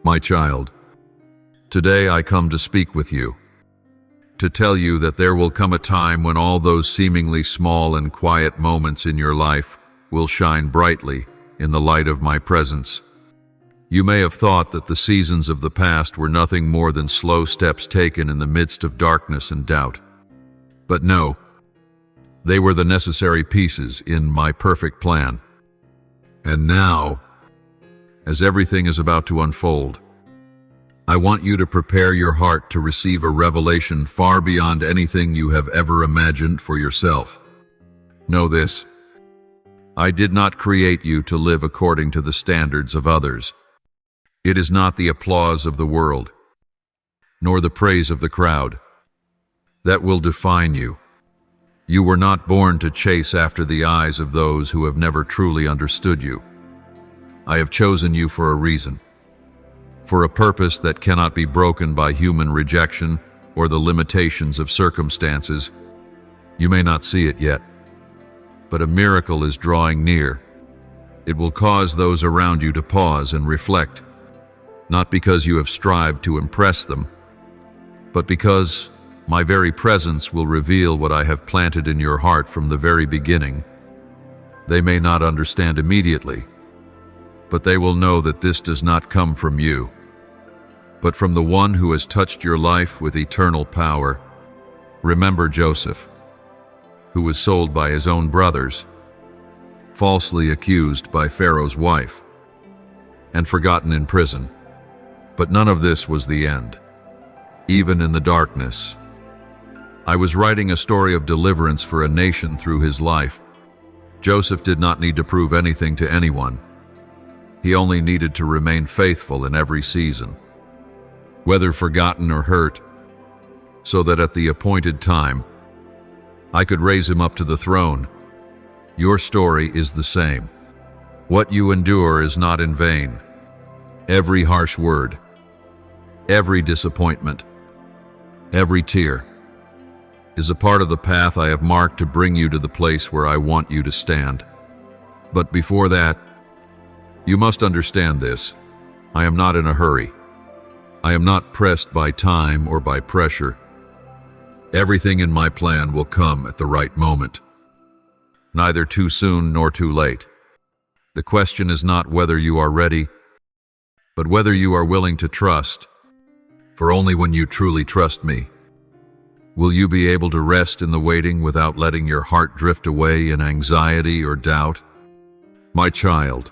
My child, today I come to speak with you, to tell you that there will come a time when all those seemingly small and quiet moments in your life will shine brightly in the light of my presence. You may have thought that the seasons of the past were nothing more than slow steps taken in the midst of darkness and doubt. But no, they were the necessary pieces in my perfect plan. And now, as everything is about to unfold, I want you to prepare your heart to receive a revelation far beyond anything you have ever imagined for yourself. Know this: I did not create you to live according to the standards of others. It is not the applause of the world, nor the praise of the crowd, that will define you. You were not born to chase after the eyes of those who have never truly understood you. I have chosen you for a reason, for a purpose that cannot be broken by human rejection or the limitations of circumstances. You may not see it yet, but a miracle is drawing near. It will cause those around you to pause and reflect, not because you have strived to impress them, but because my very presence will reveal what I have planted in your heart from the very beginning. They may not understand immediately, but they will know that this does not come from you, but from the one who has touched your life with eternal power. Remember Joseph, who was sold by his own brothers, falsely accused by Pharaoh's wife, and forgotten in prison. But none of this was the end. Even in the darkness, I was writing a story of deliverance for a nation through his life. Joseph did not need to prove anything to anyone. He only needed to remain faithful in every season, whether forgotten or hurt, so that at the appointed time, I could raise him up to the throne. Your story is the same. What you endure is not in vain. Every harsh word, every disappointment, every tear is a part of the path I have marked to bring you to the place where I want you to stand. But before that, you must understand this: I am not in a hurry. I am not pressed by time or by pressure. Everything in my plan will come at the right moment, neither too soon nor too late. The question is not whether you are ready, but whether you are willing to trust. For only when you truly trust me, will you be able to rest in the waiting without letting your heart drift away in anxiety or doubt. My child,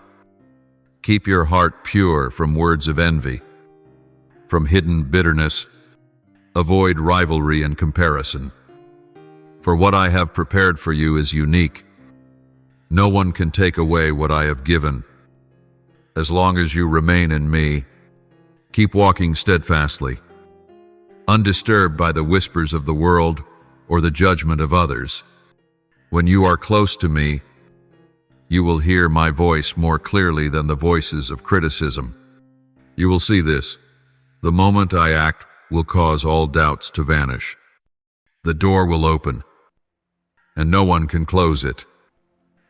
keep your heart pure from words of envy, from hidden bitterness. Avoid rivalry and comparison. For what I have prepared for you is unique. No one can take away what I have given. As long as you remain in me, keep walking steadfastly, undisturbed by the whispers of the world or the judgment of others. When you are close to me, you will hear my voice more clearly than the voices of criticism. You will see this: the moment I act will cause all doubts to vanish. The door will open, and no one can close it.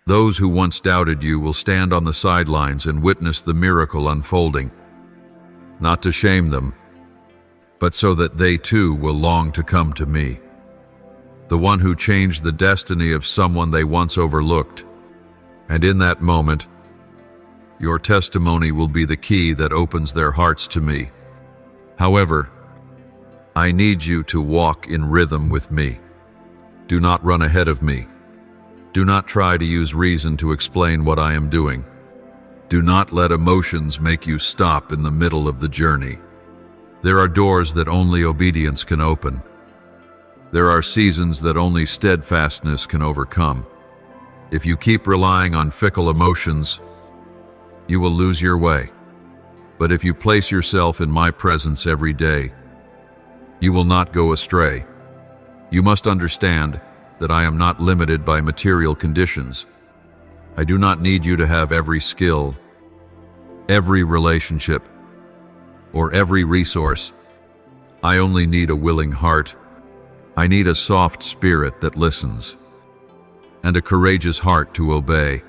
Those who once doubted you will stand on the sidelines and witness the miracle unfolding, not to shame them, but so that they too will long to come to me, the one who changed the destiny of someone they once overlooked. And in that moment, your testimony will be the key that opens their hearts to me. However, I need you to walk in rhythm with me. Do not run ahead of me. Do not try to use reason to explain what I am doing. Do not let emotions make you stop in the middle of the journey. There are doors that only obedience can open. There are seasons that only steadfastness can overcome. If you keep relying on fickle emotions, you will lose your way. But if you place yourself in my presence every day, you will not go astray. You must understand that I am not limited by material conditions. I do not need you to have every skill, every relationship, or every resource. I only need a willing heart. I need a soft spirit that listens, and a courageous heart to obey,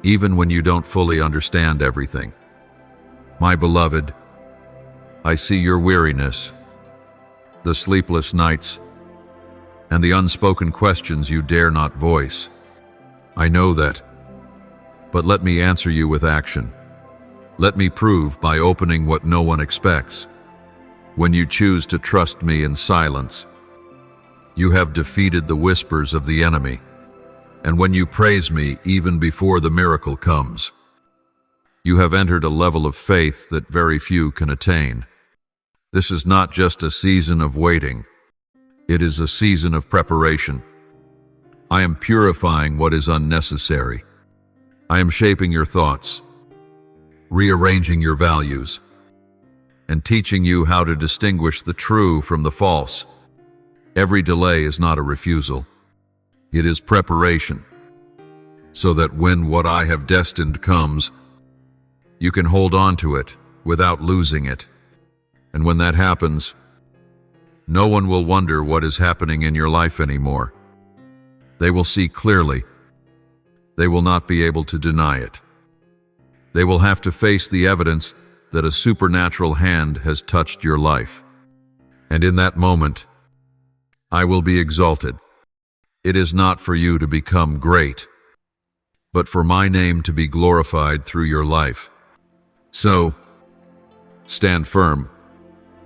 even when you don't fully understand everything. My beloved, I see your weariness, the sleepless nights, and the unspoken questions you dare not voice. I know that, but let me answer you with action. Let me prove by opening what no one expects. When you choose to trust me in silence, you have defeated the whispers of the enemy. And when you praise me even before the miracle comes, you have entered a level of faith that very few can attain. This is not just a season of waiting. It is a season of preparation. I am purifying what is unnecessary. I am shaping your thoughts, rearranging your values, and teaching you how to distinguish the true from the false. Every delay is not a refusal. It is preparation, so that when what I have destined comes, you can hold on to it without losing it. And when that happens, no one will wonder what is happening in your life anymore. They will see clearly. They will not be able to deny it. They will have to face the evidence that a supernatural hand has touched your life. And in that moment, I will be exalted. It is not for you to become great, but for my name to be glorified through your life. So, stand firm.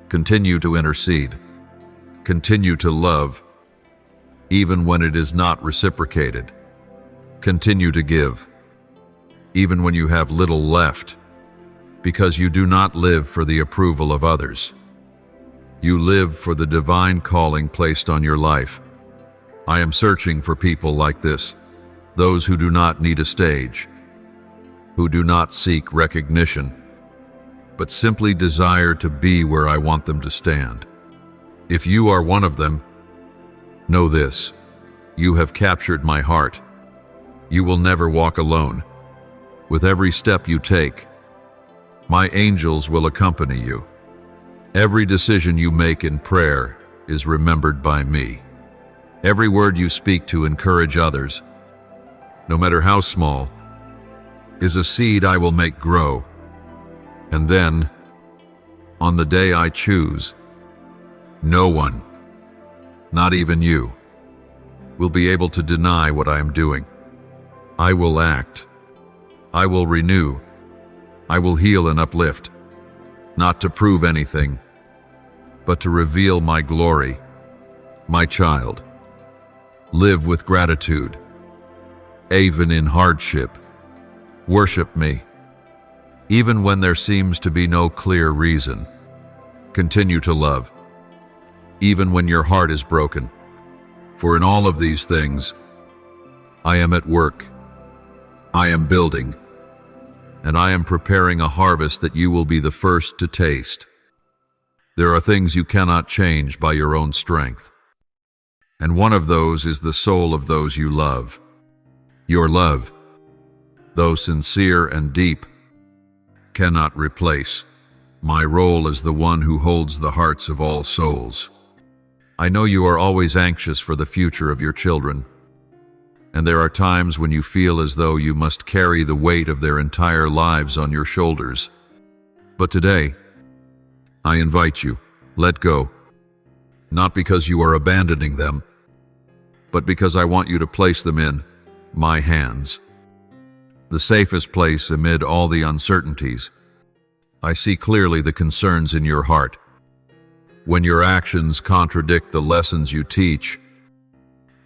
Continue to intercede. Continue to love, even when it is not reciprocated. Continue to give, even when you have little left, because you do not live for the approval of others. You live for the divine calling placed on your life. I am searching for people like this, those who do not need a stage, who do not seek recognition, but simply desire to be where I want them to stand. If you are one of them, know this: you have captured my heart. You will never walk alone. With every step you take, my angels will accompany you. Every decision you make in prayer is remembered by me. Every word you speak to encourage others, no matter how small, is a seed I will make grow. And then, on the day I choose, no one, not even you, will be able to deny what I am doing. I will act. I will renew. I will heal and uplift, not to prove anything, but to reveal my glory. My child, live with gratitude, even in hardship. Worship me, even when there seems to be no clear reason. Continue to love, even when your heart is broken. For in all of these things, I am at work. I am building, and I am preparing a harvest that you will be the first to taste. There are things you cannot change by your own strength, and one of those is the soul of those you love. Your love, though sincere and deep, cannot replace my role as the one who holds the hearts of all souls. I know you are always anxious for the future of your children, and there are times when you feel as though you must carry the weight of their entire lives on your shoulders. But today, I invite you, let go, not because you are abandoning them, but because I want you to place them in my hands. The safest place amid all the uncertainties. I see clearly the concerns in your heart. When your actions contradict the lessons you teach,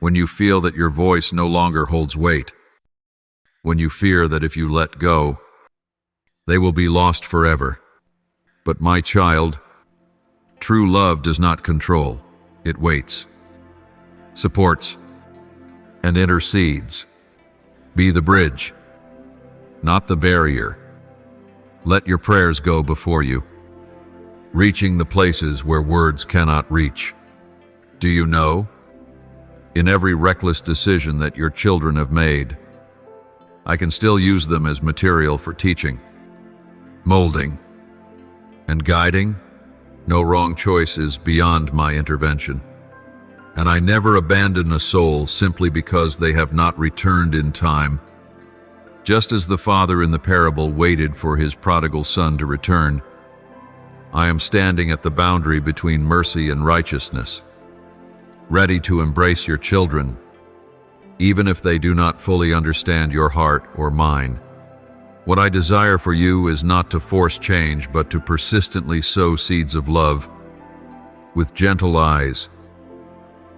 when you feel that your voice no longer holds weight, when you fear that if you let go, they will be lost forever. But my child, true love does not control, it waits, supports, and intercedes. Be the bridge, not the barrier. Let your prayers go before you, reaching the places where words cannot reach. Do you know? In every reckless decision that your children have made, I can still use them as material for teaching, molding, and guiding. No wrong choice is beyond my intervention. And I never abandon a soul simply because they have not returned in time. Just as the father in the parable waited for his prodigal son to return, I am standing at the boundary between mercy and righteousness, ready to embrace your children, even if they do not fully understand your heart or mine. What I desire for you is not to force change, but to persistently sow seeds of love, with gentle eyes,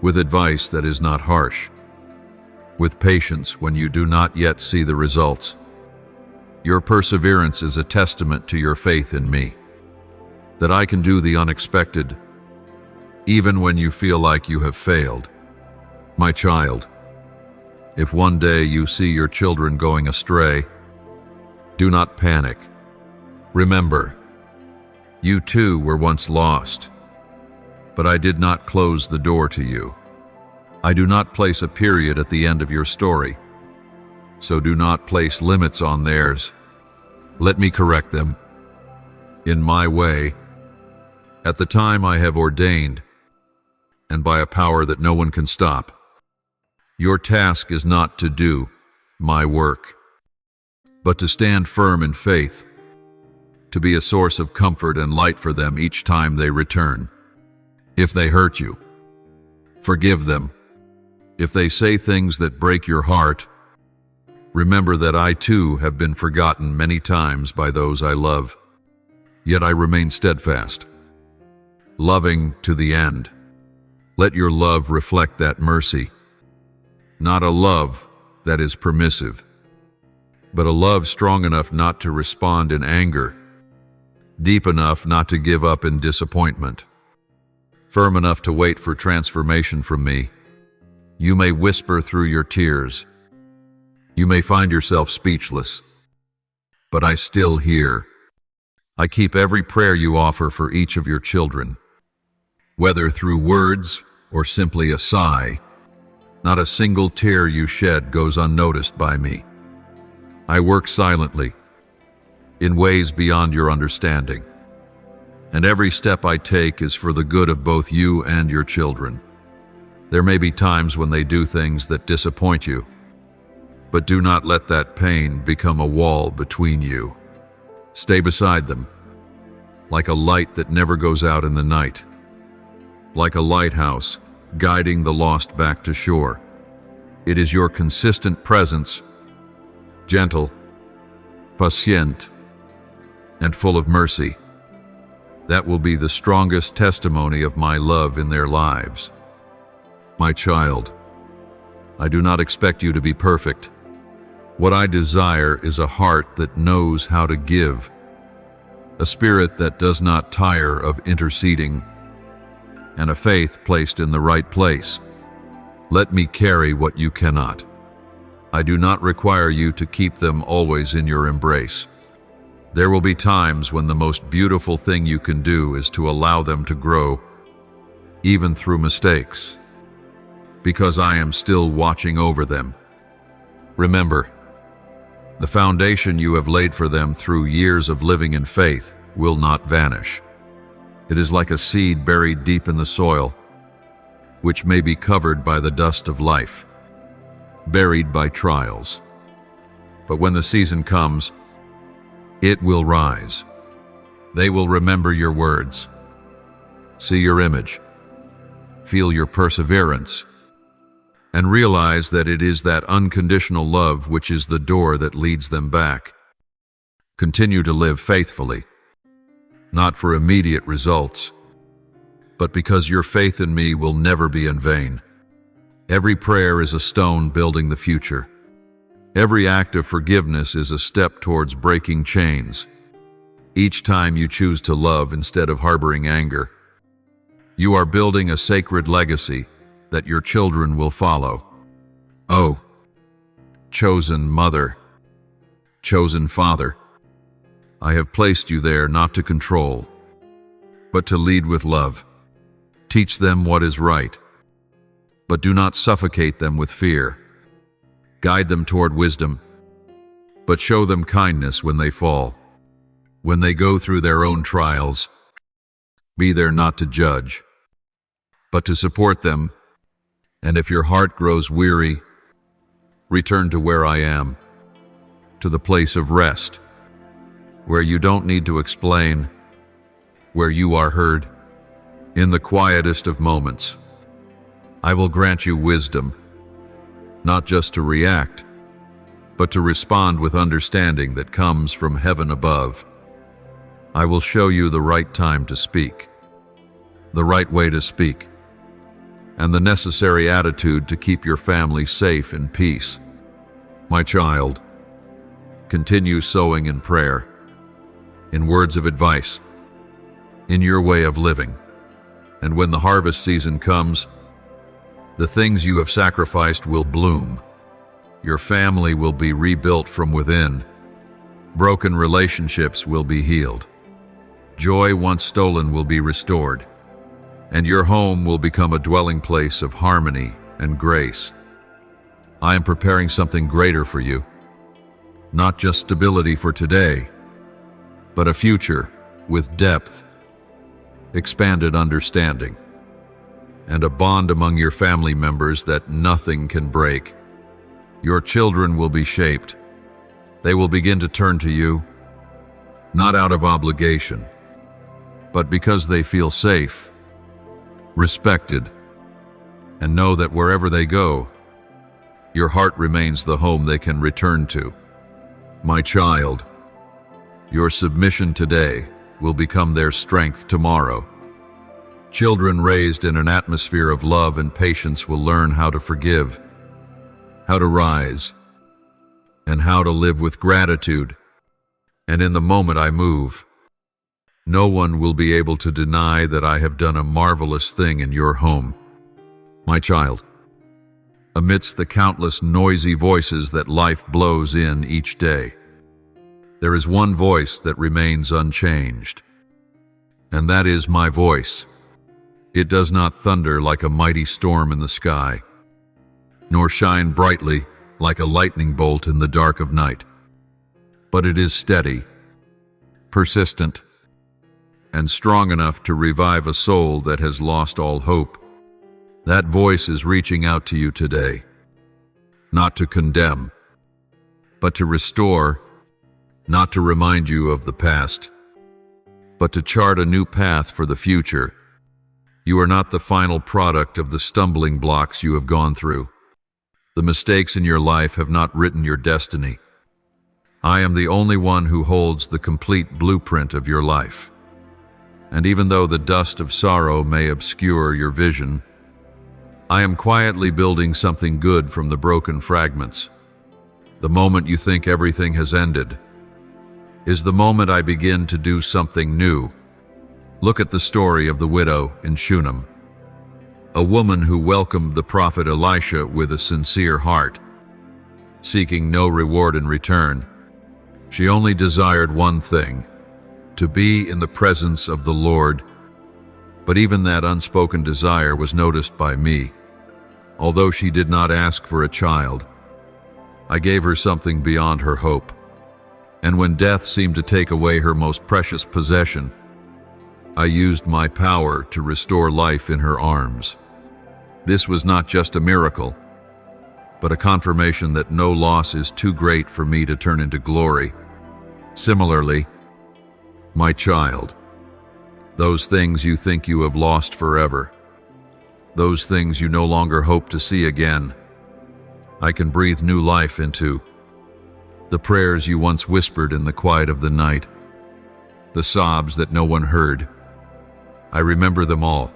with advice that is not harsh, with patience when you do not yet see the results. Your perseverance is a testament to your faith in me, that I can do the unexpected, even when you feel like you have failed. My child, if one day you see your children going astray, do not panic. Remember, you too were once lost, but I did not close the door to you. I do not place a period at the end of your story, so do not place limits on theirs. Let me correct them in my way, at the time I have ordained, and by a power that no one can stop. Your task is not to do my work, but to stand firm in faith, to be a source of comfort and light for them each time they return. If they hurt you, forgive them. If they say things that break your heart, remember that I too have been forgotten many times by those I love. Yet I remain steadfast, loving to the end. Let your love reflect that mercy, not a love that is permissive, but a love strong enough not to respond in anger, deep enough not to give up in disappointment, firm enough to wait for transformation from me. You may whisper through your tears. You may find yourself speechless, but I still hear. I keep every prayer you offer for each of your children, whether through words or simply a sigh. Not a single tear you shed goes unnoticed by me. I work silently, in ways beyond your understanding, and every step I take is for the good of both you and your children. There may be times when they do things that disappoint you, but do not let that pain become a wall between you. Stay beside them, like a light that never goes out in the night, like a lighthouse guiding the lost back to shore. It is your consistent presence, gentle, patient, and full of mercy, that will be the strongest testimony of my love in their lives. My child, I do not expect you to be perfect. What I desire is a heart that knows how to give, a spirit that does not tire of interceding, and a faith placed in the right place. Let me carry what you cannot. I do not require you to keep them always in your embrace. There will be times when the most beautiful thing you can do is to allow them to grow, even through mistakes, because I am still watching over them. Remember, the foundation you have laid for them through years of living in faith will not vanish. It is like a seed buried deep in the soil, which may be covered by the dust of life, buried by trials. But when the season comes, it will rise. They will remember your words, see your image, feel your perseverance, and realize that it is that unconditional love which is the door that leads them back. Continue to live faithfully, not for immediate results, but because your faith in me will never be in vain. Every prayer is a stone building the future. Every act of forgiveness is a step towards breaking chains. Each time you choose to love instead of harboring anger, you are building a sacred legacy that your children will follow. Oh, chosen mother, chosen father, I have placed you there not to control, but to lead with love. Teach them what is right, but do not suffocate them with fear. Guide them toward wisdom, but show them kindness when they fall. When they go through their own trials, be there not to judge, but to support them. And if your heart grows weary, return to where I am, to the place of rest, where you don't need to explain, where you are heard. In the quietest of moments, I will grant you wisdom, not just to react, but to respond with understanding that comes from heaven above. I will show you the right time to speak, the right way to speak, and the necessary attitude to keep your family safe in peace. My child, continue sowing in prayer, in words of advice, in your way of living. And when the harvest season comes, the things you have sacrificed will bloom. Your family will be rebuilt from within. Broken relationships will be healed. Joy once stolen will be restored. And your home will become a dwelling place of harmony and grace. I am preparing something greater for you. Not just stability for today, but a future with depth, expanded understanding, and a bond among your family members that nothing can break. Your children will be shaped. They will begin to turn to you, not out of obligation, but because they feel safe, respected, and know that wherever they go, your heart remains the home they can return to. My child, your submission today will become their strength tomorrow. Children raised in an atmosphere of love and patience will learn how to forgive, how to rise, and how to live with gratitude. And in the moment I move, no one will be able to deny that I have done a marvelous thing in your home. My child, amidst the countless noisy voices that life blows in each day, there is one voice that remains unchanged, and that is my voice. It does not thunder like a mighty storm in the sky, nor shine brightly like a lightning bolt in the dark of night, but it is steady, persistent, and strong enough to revive a soul that has lost all hope. That voice is reaching out to you today, not to condemn, but to restore, not to remind you of the past, but to chart a new path for the future. You are not the final product of the stumbling blocks you have gone through. The mistakes in your life have not written your destiny. I am the only one who holds the complete blueprint of your life. And even though the dust of sorrow may obscure your vision, I am quietly building something good from the broken fragments. The moment you think everything has ended is the moment I begin to do something new. Look at the story of the widow in Shunem, a woman who welcomed the prophet Elisha with a sincere heart, seeking no reward in return. She only desired one thing, to be in the presence of the Lord. But even that unspoken desire was noticed by me. Although she did not ask for a child, I gave her something beyond her hope. And when death seemed to take away her most precious possession, I used my power to restore life in her arms. This was not just a miracle, but a confirmation that no loss is too great for me to turn into glory. Similarly, my child, those things you think you have lost forever, those things you no longer hope to see again, I can breathe new life into. The prayers you once whispered in the quiet of the night, the sobs that no one heard, I remember them all.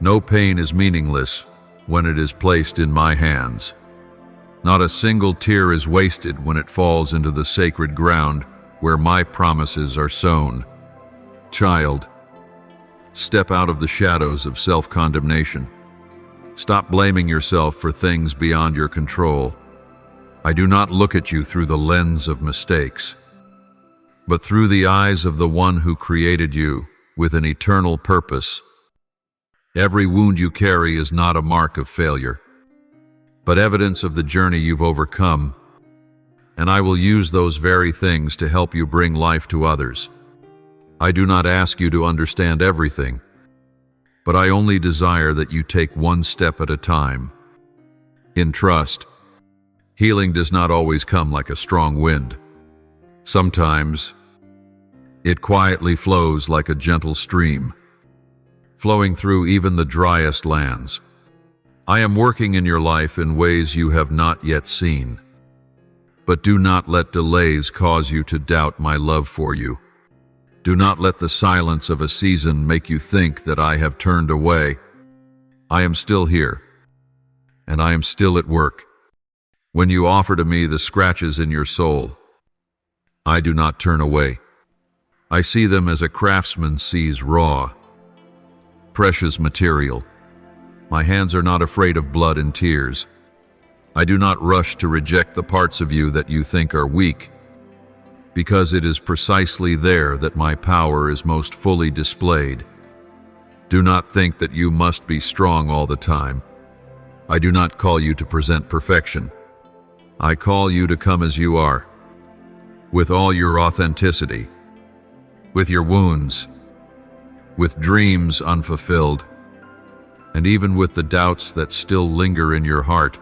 No pain is meaningless when it is placed in my hands. Not a single tear is wasted when it falls into the sacred ground where my promises are sown. Child, step out of the shadows of self-condemnation. Stop blaming yourself for things beyond your control. I do not look at you through the lens of mistakes, but through the eyes of the one who created you with an eternal purpose. Every wound you carry is not a mark of failure, but evidence of the journey you've overcome, and I will use those very things to help you bring life to others. I do not ask you to understand everything, but I only desire that you take one step at a time. In trust, healing does not always come like a strong wind. Sometimes, It quietly flows like a gentle stream, flowing through even the driest lands. I am working in your life in ways you have not yet seen. But do not let delays cause you to doubt my love for you. Do not let the silence of a season make you think that I have turned away. I am still here, and I am still at work. When you offer to me the scratches in your soul, I do not turn away. I see them as a craftsman sees raw, precious material. My hands are not afraid of blood and tears. I do not rush to reject the parts of you that you think are weak, because it is precisely there that my power is most fully displayed. Do not think that you must be strong all the time. I do not call you to present perfection. I call you to come as you are, with all your authenticity, with your wounds, with dreams unfulfilled, and even with the doubts that still linger in your heart.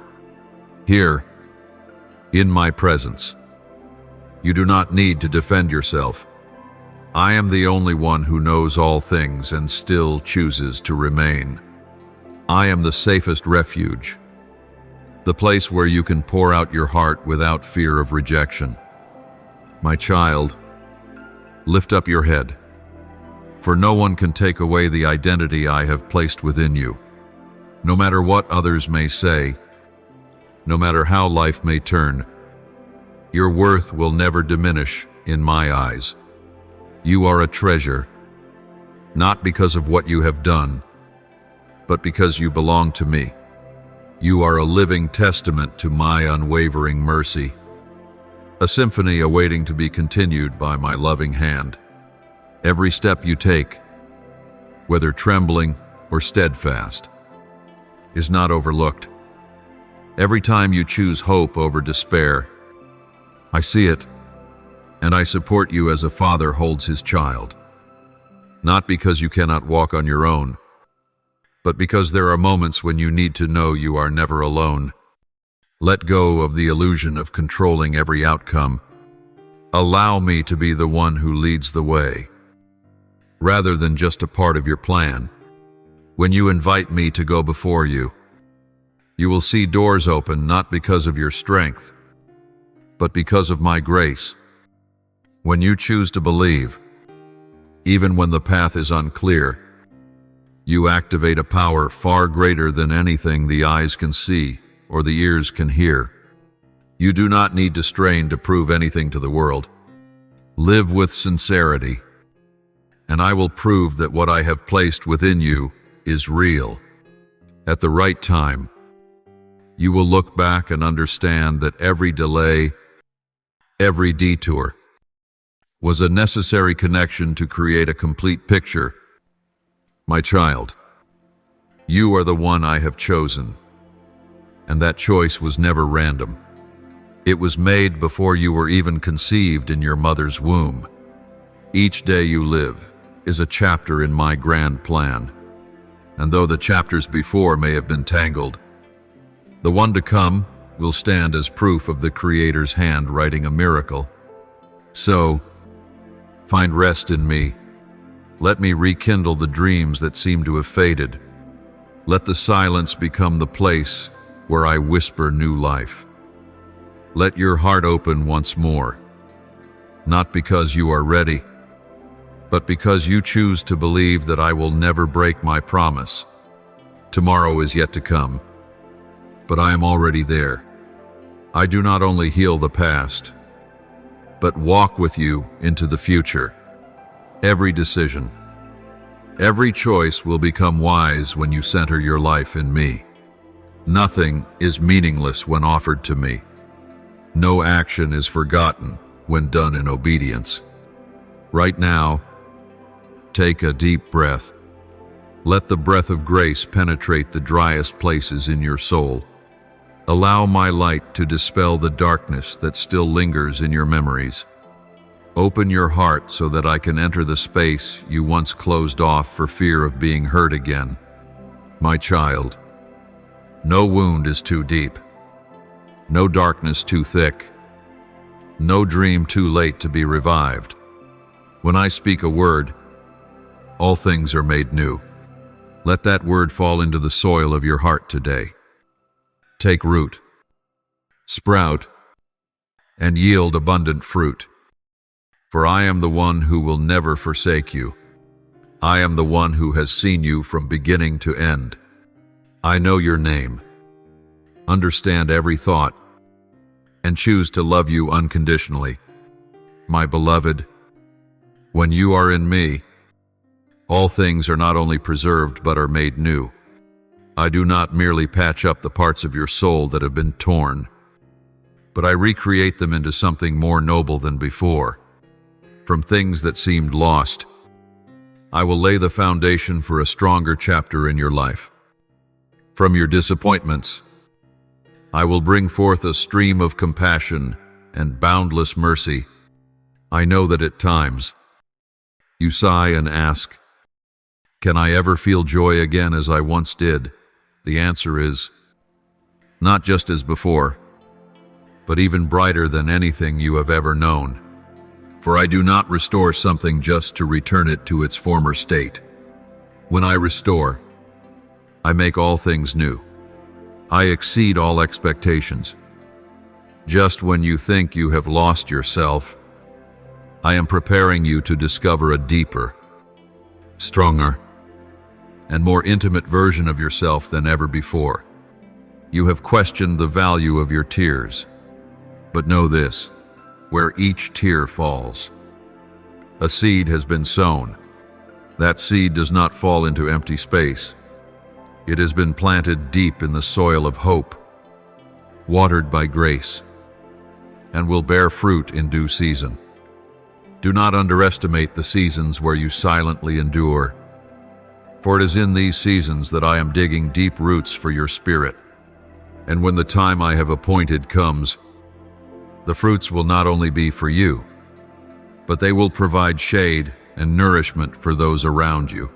Here, in my presence, you do not need to defend yourself. I am the only one who knows all things and still chooses to remain. I am the safest refuge, the place where you can pour out your heart without fear of rejection. My child, lift up your head, for no one can take away the identity I have placed within you. No matter what others may say, no matter how life may turn, your worth will never diminish in my eyes. You are a treasure, not because of what you have done, but because you belong to me. You are a living testament to my unwavering mercy, a symphony awaiting to be continued by my loving hand. Every step you take, whether trembling or steadfast, is not overlooked. Every time you choose hope over despair, I see it, and I support you as a father holds his child. Not because you cannot walk on your own, but because there are moments when you need to know you are never alone. Let go of the illusion of controlling every outcome. Allow me to be the one who leads the way, rather than just a part of your plan. When you invite me to go before you, you will see doors open not because of your strength, but because of my grace. When you choose to believe, even when the path is unclear, you activate a power far greater than anything the eyes can see or the ears can hear. You do not need to strain to prove anything to the world. Live with sincerity, and I will prove that what I have placed within you is real. At the right time, you will look back and understand that every delay, every detour, was a necessary connection to create a complete picture. My child, you are the one I have chosen, and that choice was never random. It was made before you were even conceived in your mother's womb. Each day you live is a chapter in my grand plan, and though the chapters before may have been tangled, the one to come will stand as proof of the Creator's hand writing a miracle. So, find rest in me. Let me rekindle the dreams that seem to have faded. Let the silence become the place where I whisper new life. Let your heart open once more, not because you are ready, but because you choose to believe that I will never break my promise. Tomorrow is yet to come, but I am already there. I do not only heal the past, but walk with you into the future. Every decision, every choice will become wise when you center your life in me. Nothing is meaningless when offered to me. No action is forgotten when done in obedience. Right now, take a deep breath. Let the breath of grace penetrate the driest places in your soul. Allow my light to dispel the darkness that still lingers in your memories. Open your heart so that I can enter the space you once closed off for fear of being hurt again. My child, no wound is too deep, no darkness too thick, no dream too late to be revived. When I speak a word, all things are made new. Let that word fall into the soil of your heart today. Take root, sprout, and yield abundant fruit. For I am the one who will never forsake you. I am the one who has seen you from beginning to end. I know your name, understand every thought, and choose to love you unconditionally. My beloved, when you are in me, all things are not only preserved but are made new. I do not merely patch up the parts of your soul that have been torn, but I recreate them into something more noble than before. From things that seemed lost, I will lay the foundation for a stronger chapter in your life. From your disappointments, I will bring forth a stream of compassion and boundless mercy. I know that at times, you sigh and ask, "Can I ever feel joy again as I once did?" The answer is, not just as before, but even brighter than anything you have ever known. For I do not restore something just to return it to its former state. When I restore, I make all things new. I exceed all expectations. Just when you think you have lost yourself, I am preparing you to discover a deeper, stronger, and more intimate version of yourself than ever before. You have questioned the value of your tears, but know this: where each tear falls, a seed has been sown. That seed does not fall into empty space. It has been planted deep in the soil of hope, watered by grace, and will bear fruit in due season. Do not underestimate the seasons where you silently endure, for it is in these seasons that I am digging deep roots for your spirit. And when the time I have appointed comes, the fruits will not only be for you, but they will provide shade and nourishment for those around you.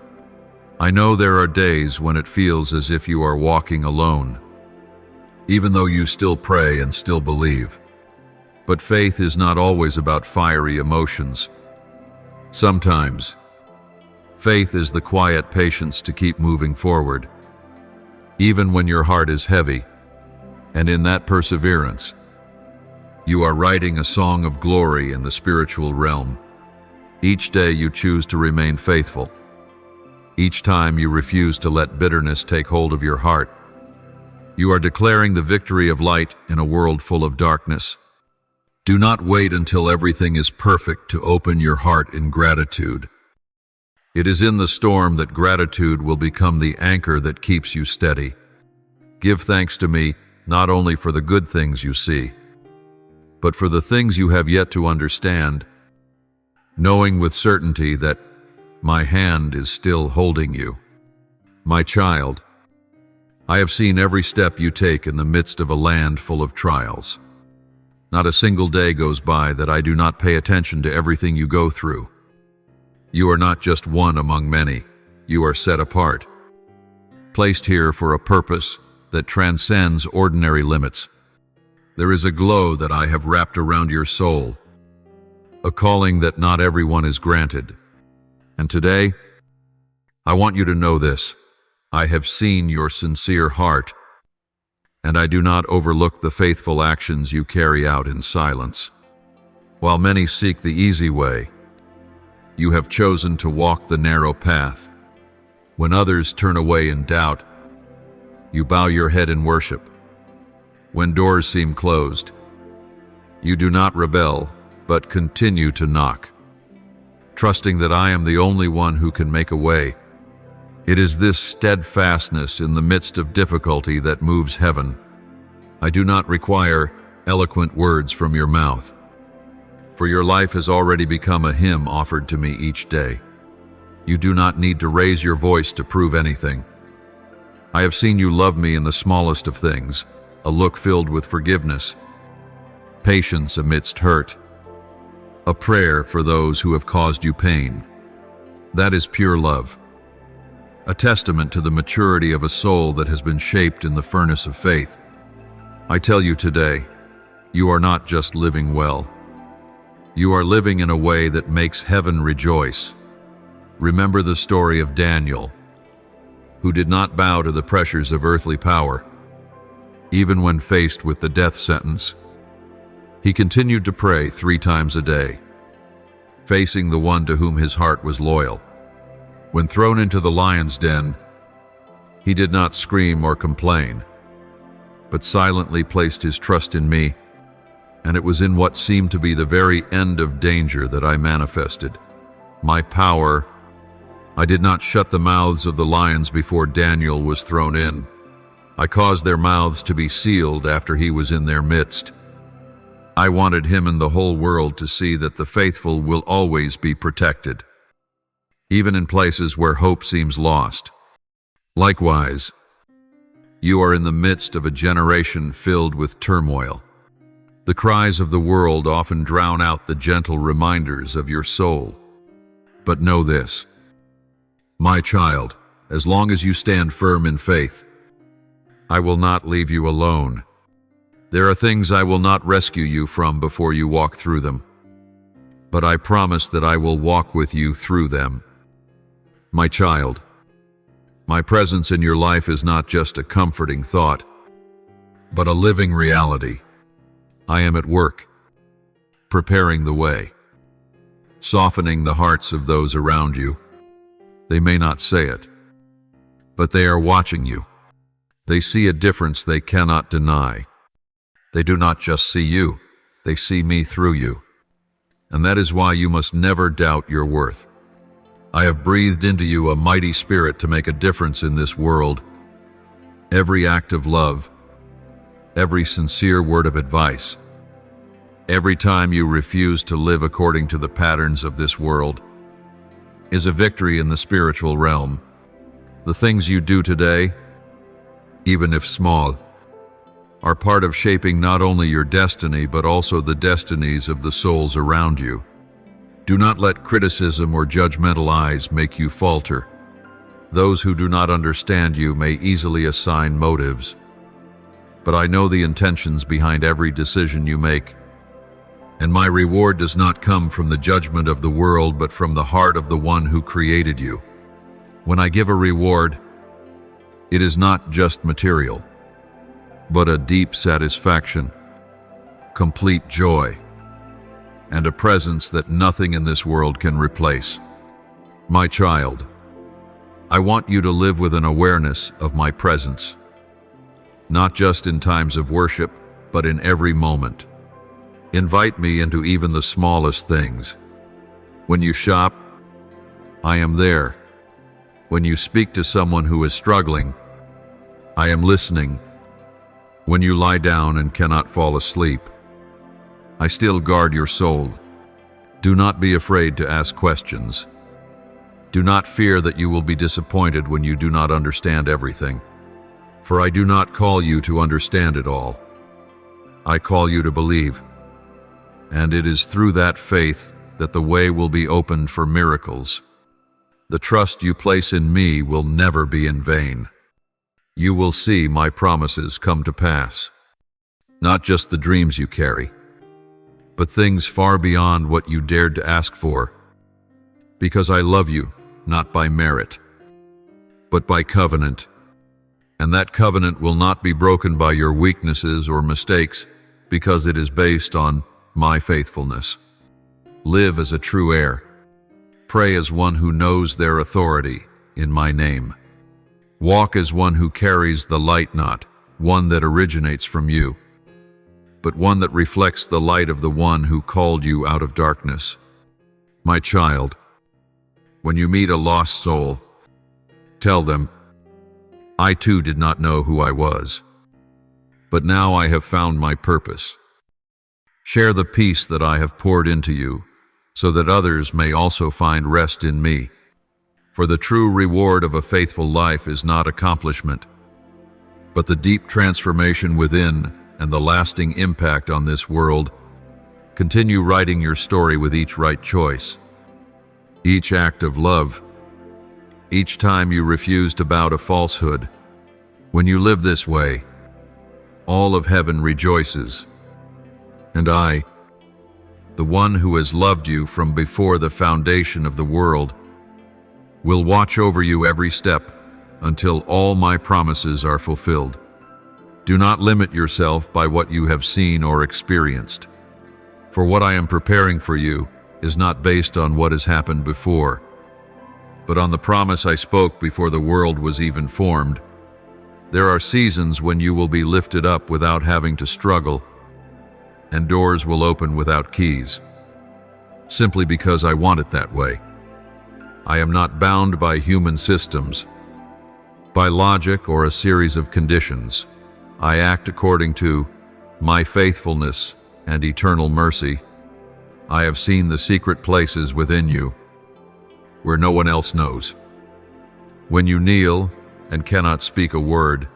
I know there are days when it feels as if you are walking alone, even though you still pray and still believe. But faith is not always about fiery emotions. Sometimes, faith is the quiet patience to keep moving forward, even when your heart is heavy, and in that perseverance, you are writing a song of glory in the spiritual realm. Each day you choose to remain faithful. Each time you refuse to let bitterness take hold of your heart, you are declaring the victory of light in a world full of darkness. Do not wait until everything is perfect to open your heart in gratitude. It is in the storm that gratitude will become the anchor that keeps you steady. Give thanks to me not only for the good things you see, but for the things you have yet to understand, knowing with certainty that my hand is still holding you. My child, I have seen every step you take in the midst of a land full of trials. Not a single day goes by that I do not pay attention to everything you go through. You are not just one among many. You are set apart, placed here for a purpose that transcends ordinary limits. There is a glow that I have wrapped around your soul, a calling that not everyone is granted. And today, I want you to know this: I have seen your sincere heart, and I do not overlook the faithful actions you carry out in silence. While many seek the easy way, you have chosen to walk the narrow path. When others turn away in doubt, you bow your head in worship. When doors seem closed, you do not rebel, but continue to knock, trusting that I am the only one who can make a way. It is this steadfastness in the midst of difficulty that moves heaven. I do not require eloquent words from your mouth, for your life has already become a hymn offered to me each day. You do not need to raise your voice to prove anything. I have seen you love me in the smallest of things, a look filled with forgiveness, patience amidst hurt, a prayer for those who have caused you pain. That is pure love, a testament to the maturity of a soul that has been shaped in the furnace of faith. I tell you today, you are not just living well. You are living in a way that makes heaven rejoice. Remember the story of Daniel, who did not bow to the pressures of earthly power. Even when faced with the death sentence, he continued to pray 3 times a day, facing the one to whom his heart was loyal. When thrown into the lion's den, he did not scream or complain, but silently placed his trust in me, and it was in what seemed to be the very end of danger that I manifested my power. I did not shut the mouths of the lions before Daniel was thrown in. I caused their mouths to be sealed after he was in their midst. I wanted him and the whole world to see that the faithful will always be protected, even in places where hope seems lost. Likewise, you are in the midst of a generation filled with turmoil. The cries of the world often drown out the gentle reminders of your soul. But know this, my child, as long as you stand firm in faith, I will not leave you alone. There are things I will not rescue you from before you walk through them, but I promise that I will walk with you through them. My child, my presence in your life is not just a comforting thought, but a living reality. I am at work, preparing the way, softening the hearts of those around you. They may not say it, but they are watching you. They see a difference they cannot deny. They do not just see you, they see me through you. And that is why you must never doubt your worth. I have breathed into you a mighty spirit to make a difference in this world. Every act of love, every sincere word of advice, every time you refuse to live according to the patterns of this world, is a victory in the spiritual realm. The things you do today, even if small, are part of shaping not only your destiny but also the destinies of the souls around you. Do not let criticism or judgmental eyes make you falter. Those who do not understand you may easily assign motives, but I know the intentions behind every decision you make. And my reward does not come from the judgment of the world, but from the heart of the one who created you. When I give a reward, it is not just material, but a deep satisfaction, complete joy, and a presence that nothing in this world can replace. My child, I want you to live with an awareness of my presence, not just in times of worship, but in every moment. Invite me into even the smallest things. When you shop, I am there. When you speak to someone who is struggling, I am listening. When you lie down and cannot fall asleep, I still guard your soul. Do not be afraid to ask questions. Do not fear that you will be disappointed when you do not understand everything. For I do not call you to understand it all. I call you to believe. And it is through that faith that the way will be opened for miracles. The trust you place in me will never be in vain. You will see my promises come to pass. Not just the dreams you carry, but things far beyond what you dared to ask for. Because I love you, not by merit, but by covenant. And that covenant will not be broken by your weaknesses or mistakes, because it is based on my faithfulness. Live as a true heir. Pray as one who knows their authority in my name. Walk as one who carries the light, not one that originates from you, but one that reflects the light of the one who called you out of darkness. My child, when you meet a lost soul, tell them, I too did not know who I was, but now I have found my purpose. Share the peace that I have poured into you, so that others may also find rest in me. For the true reward of a faithful life is not accomplishment, but the deep transformation within and the lasting impact on this world. Continue writing your story with each right choice, each act of love, each time you refuse to bow to falsehood. When you live this way, all of heaven rejoices. And I, the one who has loved you from before the foundation of the world, will watch over you every step until all my promises are fulfilled. Do not limit yourself by what you have seen or experienced, for what I am preparing for you is not based on what has happened before, but on the promise I spoke before the world was even formed. There are seasons when you will be lifted up without having to struggle, and doors will open without keys, simply because I want it that way. I am not bound by human systems, by logic or a series of conditions. I act according to my faithfulness and eternal mercy. I have seen the secret places within you, where no one else knows. When you kneel and cannot speak a word,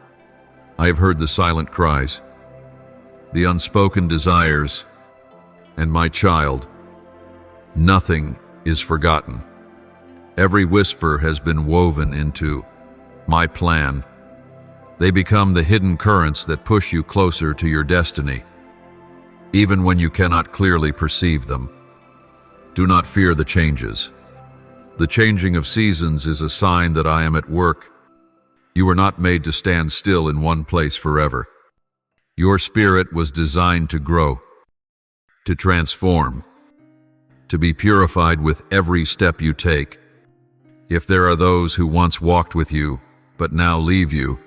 I have heard the silent cries, the unspoken desires, and my child, nothing is forgotten. Every whisper has been woven into my plan. They become the hidden currents that push you closer to your destiny, even when you cannot clearly perceive them. Do not fear the changes. The changing of seasons is a sign that I am at work. You were not made to stand still in one place forever. Your spirit was designed to grow, to transform, to be purified with every step you take. If there are those who once walked with you, but now leave you,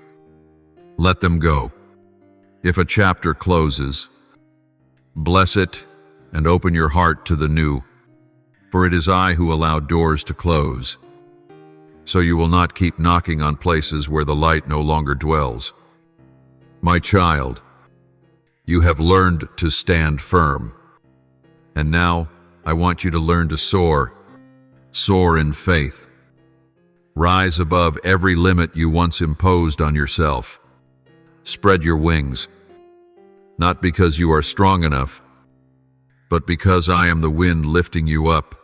let them go. If a chapter closes, bless it and open your heart to the new, for it is I who allowed doors to close, so you will not keep knocking on places where the light no longer dwells. My child, you have learned to stand firm, and now I want you to learn to soar. Soar in faith. Rise above every limit you once imposed on yourself. Spread your wings, not because you are strong enough, but because I am the wind lifting you up.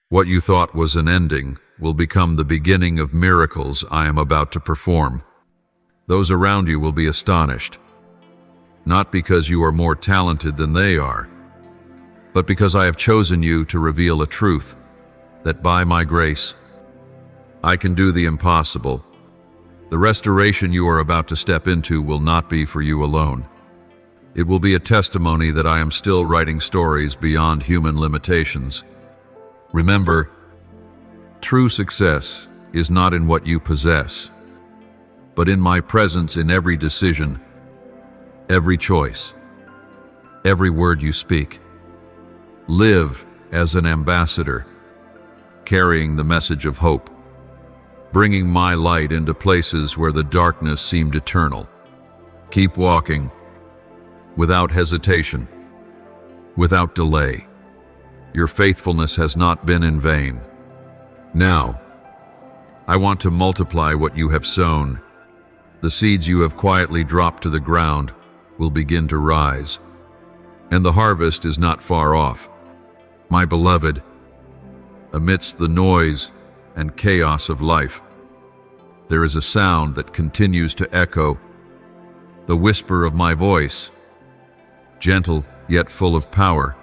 What you thought was an ending will become the beginning of miracles I am about to perform. Those around you will be astonished, not because you are more talented than they are, but because I have chosen you to reveal a truth, that by my grace, I can do the impossible. The restoration you are about to step into will not be for you alone. It will be a testimony that I am still writing stories beyond human limitations. Remember, true success is not in what you possess, but in my presence in every decision, every choice, every word you speak. Live as an ambassador, carrying the message of hope, bringing my light into places where the darkness seemed eternal. Keep walking, without hesitation, without delay. Your faithfulness has not been in vain. Now, I want to multiply what you have sown. The seeds you have quietly dropped to the ground will begin to rise, and the harvest is not far off. My beloved, amidst the noise and chaos of life, there is a sound that continues to echo, the whisper of my voice, gentle yet full of power,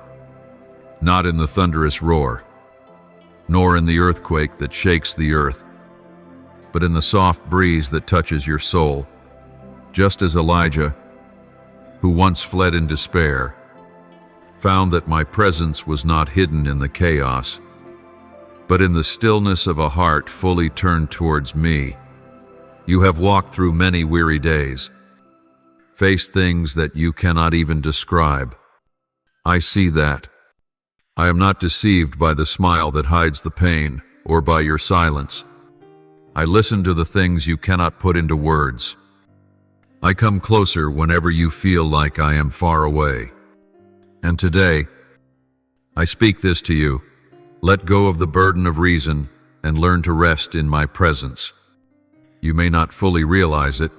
not in the thunderous roar, nor in the earthquake that shakes the earth, but in the soft breeze that touches your soul. Just as Elijah, who once fled in despair, found that my presence was not hidden in the chaos, but in the stillness of a heart fully turned towards me. You have walked through many weary days, faced things that you cannot even describe. I see that. I am not deceived by the smile that hides the pain or by your silence. I listen to the things you cannot put into words. I come closer whenever you feel like I am far away. And today, I speak this to you. Let go of the burden of reason and learn to rest in my presence. You may not fully realize it,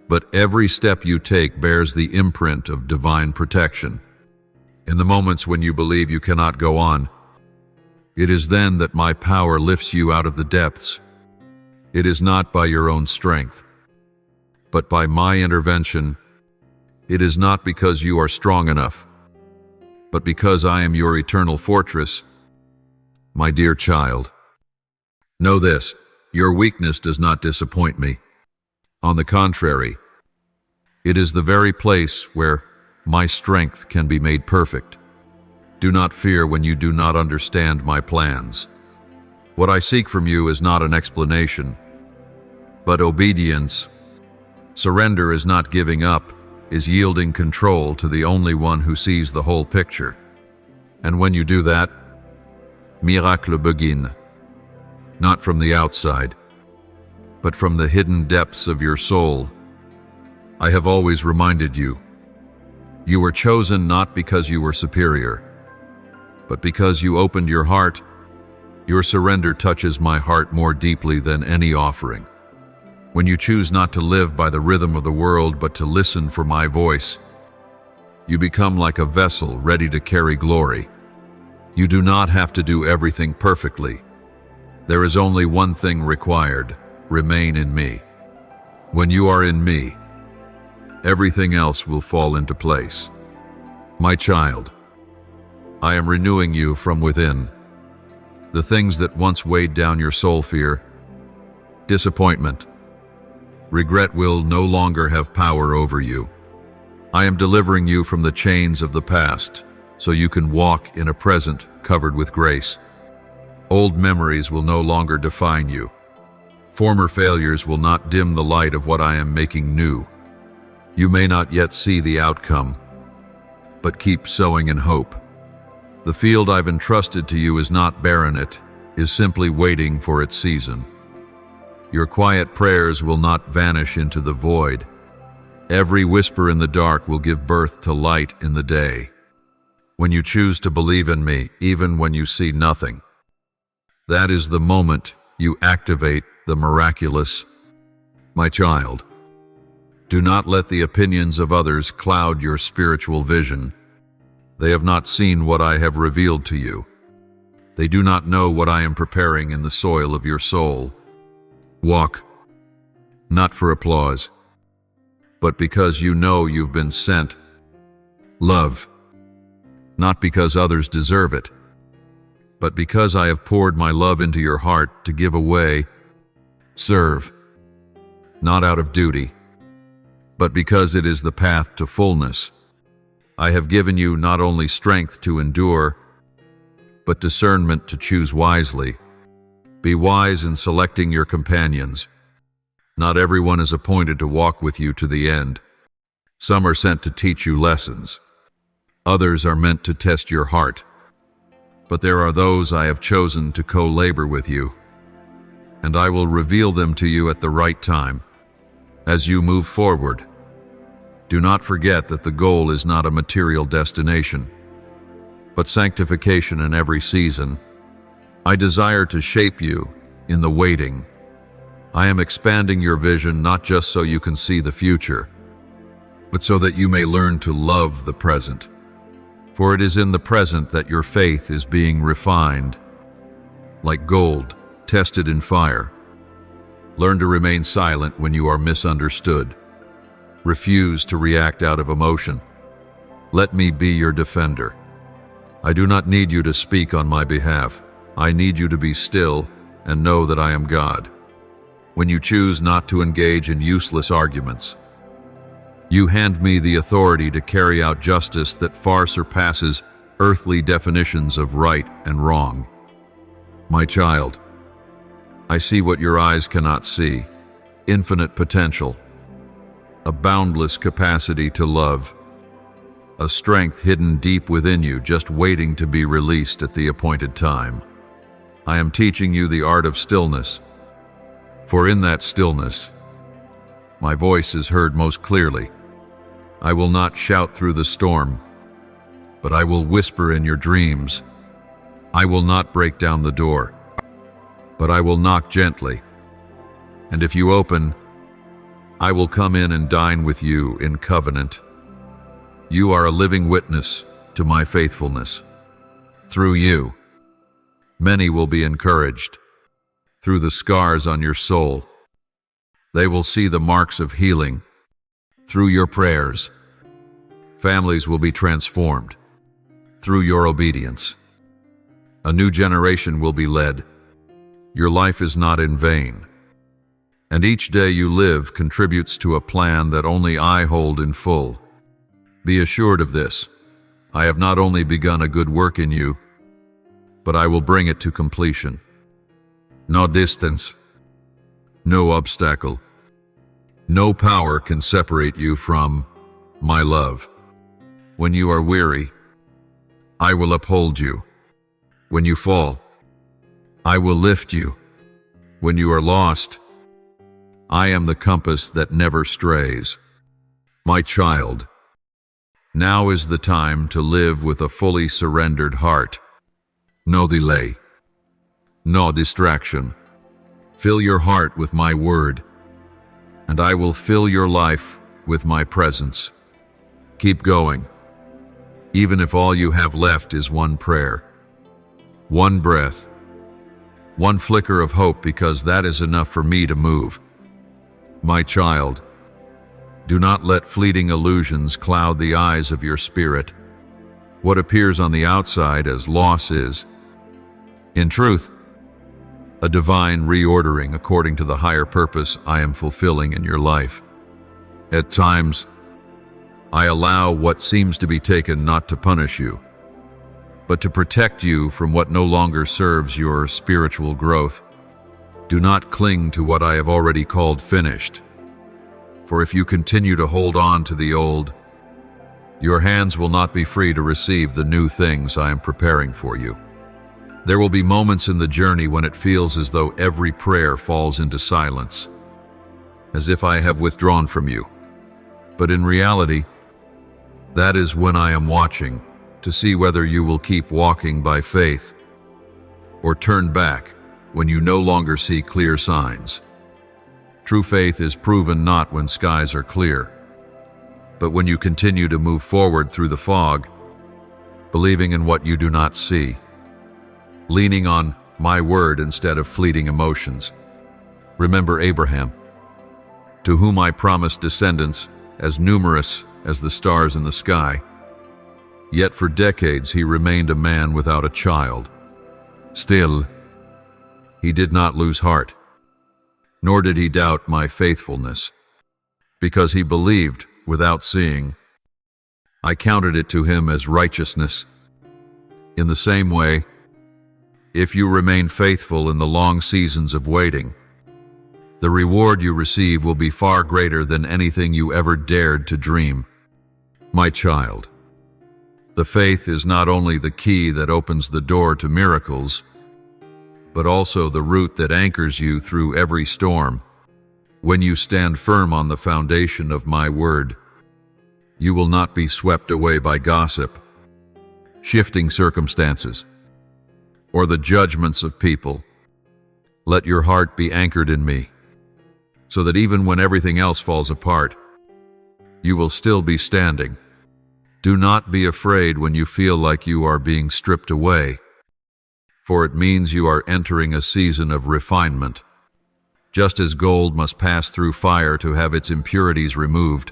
but every step you take bears the imprint of divine protection. In the moments when you believe you cannot go on, it is then that my power lifts you out of the depths. It is not by your own strength, but by my intervention. It is not because you are strong enough. but because I am your eternal fortress. My dear child, know this, your weakness does not disappoint me. On the contrary, it is the very place where my strength can be made perfect. Do not fear when you do not understand my plans. What I seek from you is not an explanation, but obedience. Surrender is not giving up, is yielding control to the only one who sees the whole picture. And when you do that, miracles begin, not from the outside, but from the hidden depths of your soul. I have always reminded you, you were chosen not because you were superior, but because you opened your heart. Your surrender touches my heart more deeply than any offering. When you choose not to live by the rhythm of the world but to listen for my voice, you become like a vessel ready to carry glory. You do not have to do everything perfectly. There is only one thing required: remain in me. When you are in me, everything else will fall into place. My child, I am renewing you from within. The things that once weighed down your soul, fear, disappointment, regret, will no longer have power over you. I am delivering you from the chains of the past, so you can walk in a present covered with grace. Old memories will no longer define you. Former failures will not dim the light of what I am making new. You may not yet see the outcome, but keep sowing in hope. The field I've entrusted to you is not barren, it is simply waiting for its season. Your quiet prayers will not vanish into the void. Every whisper in the dark will give birth to light in the day. When you choose to believe in me, even when you see nothing, that is the moment you activate the miraculous. My child, do not let the opinions of others cloud your spiritual vision. They have not seen what I have revealed to you. They do not know what I am preparing in the soil of your soul. Walk, not for applause, but because you know you've been sent. Love, not because others deserve it, but because I have poured my love into your heart to give away. Serve, not out of duty, but because it is the path to fullness. I have given you not only strength to endure, but discernment to choose wisely. Be wise in selecting your companions. Not everyone is appointed to walk with you to the end. Some are sent to teach you lessons. Others are meant to test your heart. But there are those I have chosen to co-labor with you, and I will reveal them to you at the right time. As you move forward, do not forget that the goal is not a material destination, but sanctification in every season. I desire to shape you in the waiting. I am expanding your vision not just so you can see the future, but so that you may learn to love the present. For it is in the present that your faith is being refined, like gold tested in fire. Learn to remain silent when you are misunderstood. Refuse to react out of emotion. Let me be your defender. I do not need you to speak on my behalf. I need you to be still and know that I am God. When you choose not to engage in useless arguments, you hand me the authority to carry out justice that far surpasses earthly definitions of right and wrong. My child, I see what your eyes cannot see: infinite potential, a boundless capacity to love, a strength hidden deep within you just waiting to be released at the appointed time. I am teaching you the art of stillness, for in that stillness, my voice is heard most clearly. I will not shout through the storm, but I will whisper in your dreams. I will not break down the door, but I will knock gently. And if you open, I will come in and dine with you in covenant. You are a living witness to my faithfulness. Through you, many will be encouraged. Through the scars on your soul, they will see the marks of healing. Through your prayers, families will be transformed. through your obedience. A new generation will be led. Your life is not in vain. And each day you live contributes to a plan that only I hold in full. Be assured of this. I have not only begun a good work in you, but I will bring it to completion. No distance, no obstacle, no power can separate you from my love. When you are weary, I will uphold you. When you fall, I will lift you. When you are lost, I am the compass that never strays. My child, now is the time to live with a fully surrendered heart. No delay, no distraction. Fill your heart with my word, and I will fill your life with my presence. Keep going, even if all you have left is one prayer, one breath, one flicker of hope, because that is enough for me to move. My child, do not let fleeting illusions cloud the eyes of your spirit. What appears on the outside as loss is, in truth, a divine reordering according to the higher purpose I am fulfilling in your life. At times, I allow what seems to be taken not to punish you, but to protect you from what no longer serves your spiritual growth. Do not cling to what I have already called finished, for if you continue to hold on to the old, your hands will not be free to receive the new things I am preparing for you. There will be moments in the journey when it feels as though every prayer falls into silence, as if I have withdrawn from you. But in reality, that is when I am watching to see whether you will keep walking by faith or turn back when you no longer see clear signs. True faith is proven not when skies are clear, but when you continue to move forward through the fog, believing in what you do not see, leaning on my word instead of fleeting emotions. Remember Abraham, to whom I promised descendants as numerous as the stars in the sky. Yet for decades he remained a man without a child. Still, he did not lose heart, nor did he doubt my faithfulness. Because he believed without seeing, I counted it to him as righteousness. In the same way, if you remain faithful in the long seasons of waiting, the reward you receive will be far greater than anything you ever dared to dream. My child, the faith is not only the key that opens the door to miracles, but also the root that anchors you through every storm. When you stand firm on the foundation of my word, you will not be swept away by gossip, shifting circumstances, or the judgments of people. Let your heart be anchored in me, so that even when everything else falls apart, you will still be standing. Do not be afraid when you feel like you are being stripped away, for it means you are entering a season of refinement. Just as gold must pass through fire to have its impurities removed,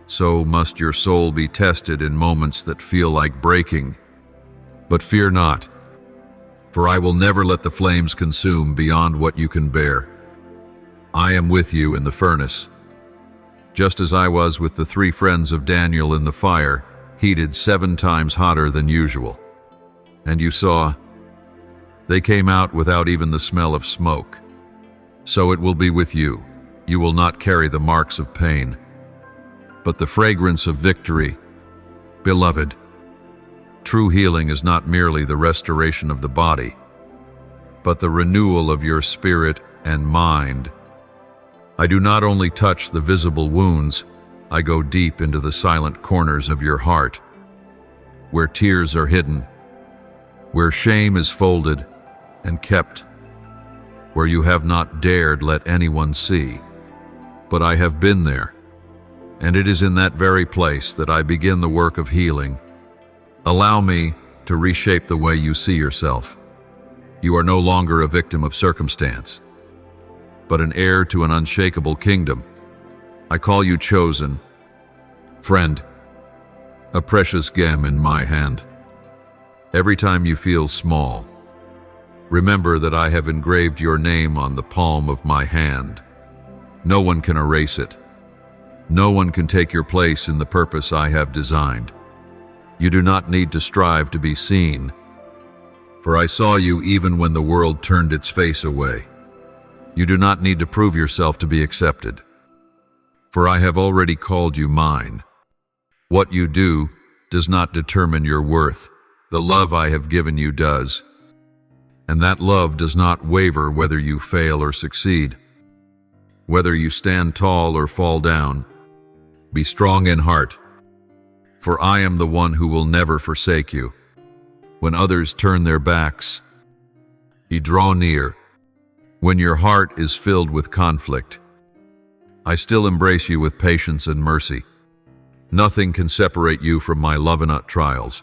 so must your soul be tested in moments that feel like breaking. But fear not, for I will never let the flames consume beyond what you can bear. I am with you in the furnace, just as I was with the 3 friends of Daniel in the fire, heated 7 times hotter than usual. And you saw, they came out without even the smell of smoke. So it will be with you. You will not carry the marks of pain, but the fragrance of victory. Beloved, true healing is not merely the restoration of the body, but the renewal of your spirit and mind. I do not only touch the visible wounds, I go deep into the silent corners of your heart, where tears are hidden, where shame is folded and kept, where you have not dared let anyone see. But I have been there, and it is in that very place that I begin the work of healing. Allow me to reshape the way you see yourself. You are no longer a victim of circumstance, but an heir to an unshakable kingdom. I call you chosen, friend, a precious gem in my hand. Every time you feel small, remember that I have engraved your name on the palm of my hand. No one can erase it. No one can take your place in the purpose I have designed. You do not need to strive to be seen, for I saw you even when the world turned its face away. You do not need to prove yourself to be accepted, for I have already called you mine. What you do does not determine your worth. The love I have given you does, and that love does not waver whether you fail or succeed, whether you stand tall or fall down. Be strong in heart, for I am the one who will never forsake you. When others turn their backs, you draw near. When your heart is filled with conflict, I still embrace you with patience and mercy. Nothing can separate you from my love, not trials,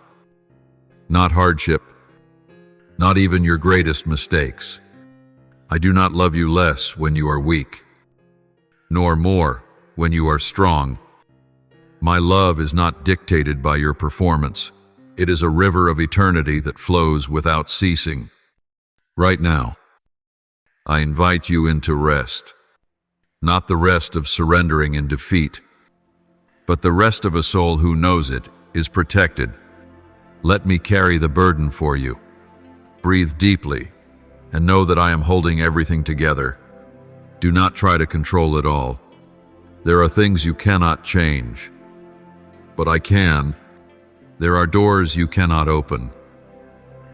not hardship, not even your greatest mistakes. I do not love you less when you are weak, nor more when you are strong. My love is not dictated by your performance. It is a river of eternity that flows without ceasing. Right now, I invite you into rest. Not the rest of surrendering in defeat, but the rest of a soul who knows it is protected. Let me carry the burden for you. Breathe deeply and know that I am holding everything together. Do not try to control it all. There are things you cannot change, but I can. There are doors you cannot open,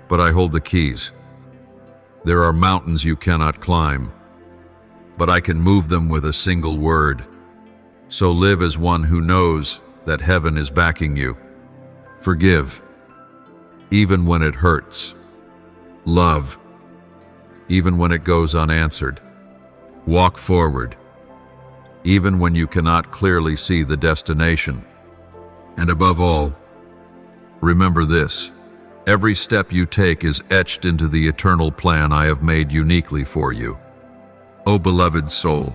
but I hold the keys. There are mountains you cannot climb, but I can move them with a single word. So live as one who knows that heaven is backing you. Forgive, even when it hurts. Love, even when it goes unanswered. Walk forward, even when you cannot clearly see the destination. And above all, remember this: every step you take is etched into the eternal plan I have made uniquely for you. O beloved soul,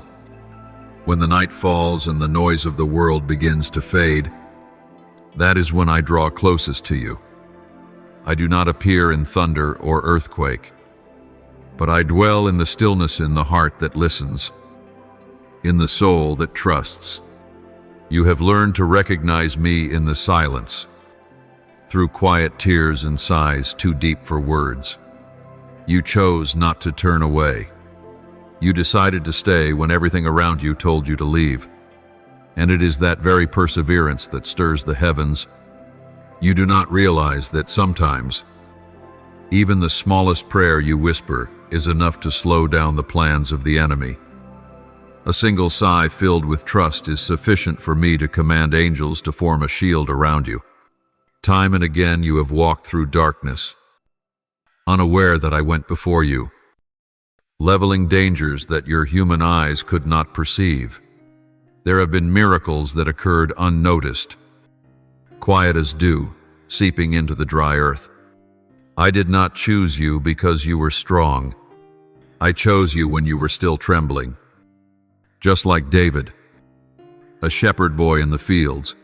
when the night falls and the noise of the world begins to fade, that is when I draw closest to you. I do not appear in thunder or earthquake, but I dwell in the stillness, in the heart that listens, in the soul that trusts. You have learned to recognize me in the silence, through quiet tears and sighs too deep for words. You chose not to turn away. You decided to stay when everything around you told you to leave. And it is that very perseverance that stirs the heavens. You do not realize that sometimes, even the smallest prayer you whisper is enough to slow down the plans of the enemy. A single sigh filled with trust is sufficient for me to command angels to form a shield around you. Time and again you have walked through darkness, unaware that I went before you, leveling dangers that your human eyes could not perceive. There have been miracles that occurred unnoticed, quiet as dew, seeping into the dry earth. I did not choose you because you were strong. I chose you when you were still trembling. Just like David, a shepherd boy in the fields,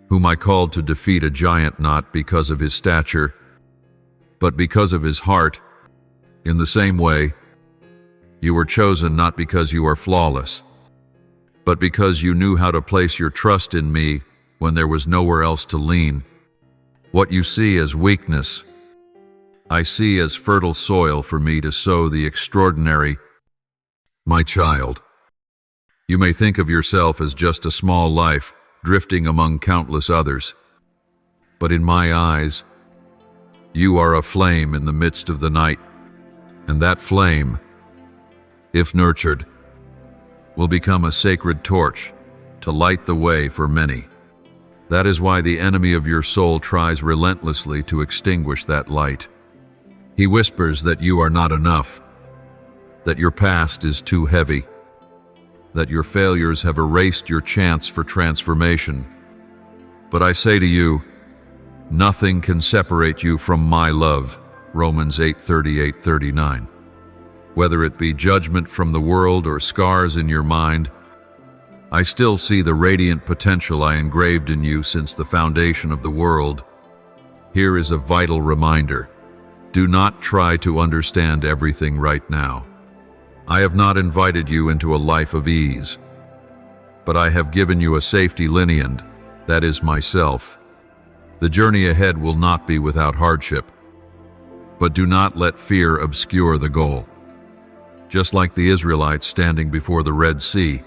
whom I called to defeat a giant not because of his stature, but because of his heart. In the same way, you were chosen not because you are flawless, but because you knew how to place your trust in me when there was nowhere else to lean. What you see as weakness, I see as fertile soil for me to sow the extraordinary. My child, you may think of yourself as just a small life drifting among countless others, but in my eyes, you are a flame in the midst of the night, and that flame, if nurtured, will become a sacred torch to light the way for many. That is why the enemy of your soul tries relentlessly to extinguish that light. He whispers that you are not enough, that your past is too heavy, that your failures have erased your chance for transformation. But I say to you, nothing can separate you from my love, Romans 8:38-39. Whether it be judgment from the world or scars in your mind, I still see the radiant potential I engraved in you since the foundation of the world. Here is a vital reminder. Do not try to understand everything right now. I have not invited you into a life of ease, but I have given you a safety lineage, that is myself. The journey ahead will not be without hardship, but do not let fear obscure the goal. Just like the Israelites standing before the Red Sea,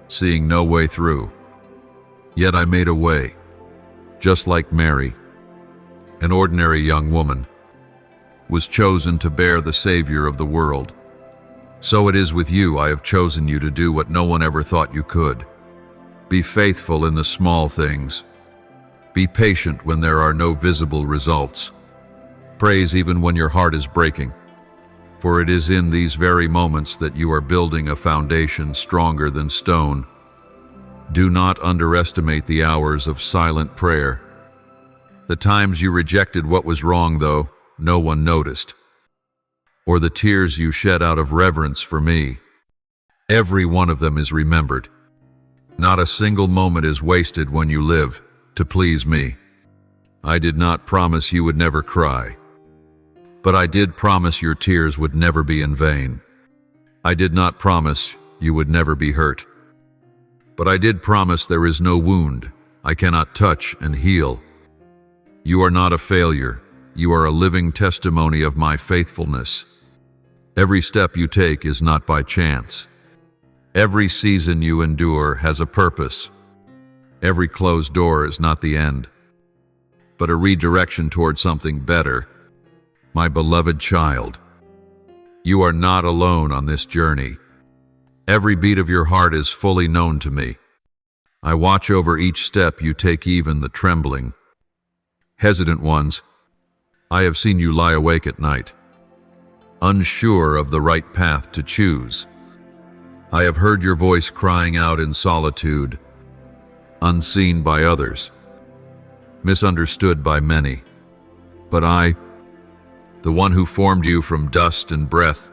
seeing no way through, yet I made a way. Just like Mary, an ordinary young woman, was chosen to bear the Savior of the world. So it is with you. I have chosen you to do what no one ever thought you could. Be faithful in the small things. Be patient when there are no visible results. Praise even when your heart is breaking, for it is in these very moments that you are building a foundation stronger than stone. Do not underestimate the hours of silent prayer. The times you rejected what was wrong, though no one noticed, or the tears you shed out of reverence for me. Every one of them is remembered. Not a single moment is wasted when you live to please me. I did not promise you would never cry, but I did promise your tears would never be in vain. I did not promise you would never be hurt, but I did promise there is no wound I cannot touch and heal. You are not a failure. You are a living testimony of my faithfulness. Every step you take is not by chance. Every season you endure has a purpose. Every closed door is not the end, but a redirection toward something better. My beloved child, you are not alone on this journey. Every beat of your heart is fully known to me. I watch over each step you take, even the trembling, hesitant ones. I have seen you lie awake at night, unsure of the right path to choose. I have heard your voice crying out in solitude, unseen by others, misunderstood by many. But I, the one who formed you from dust and breath,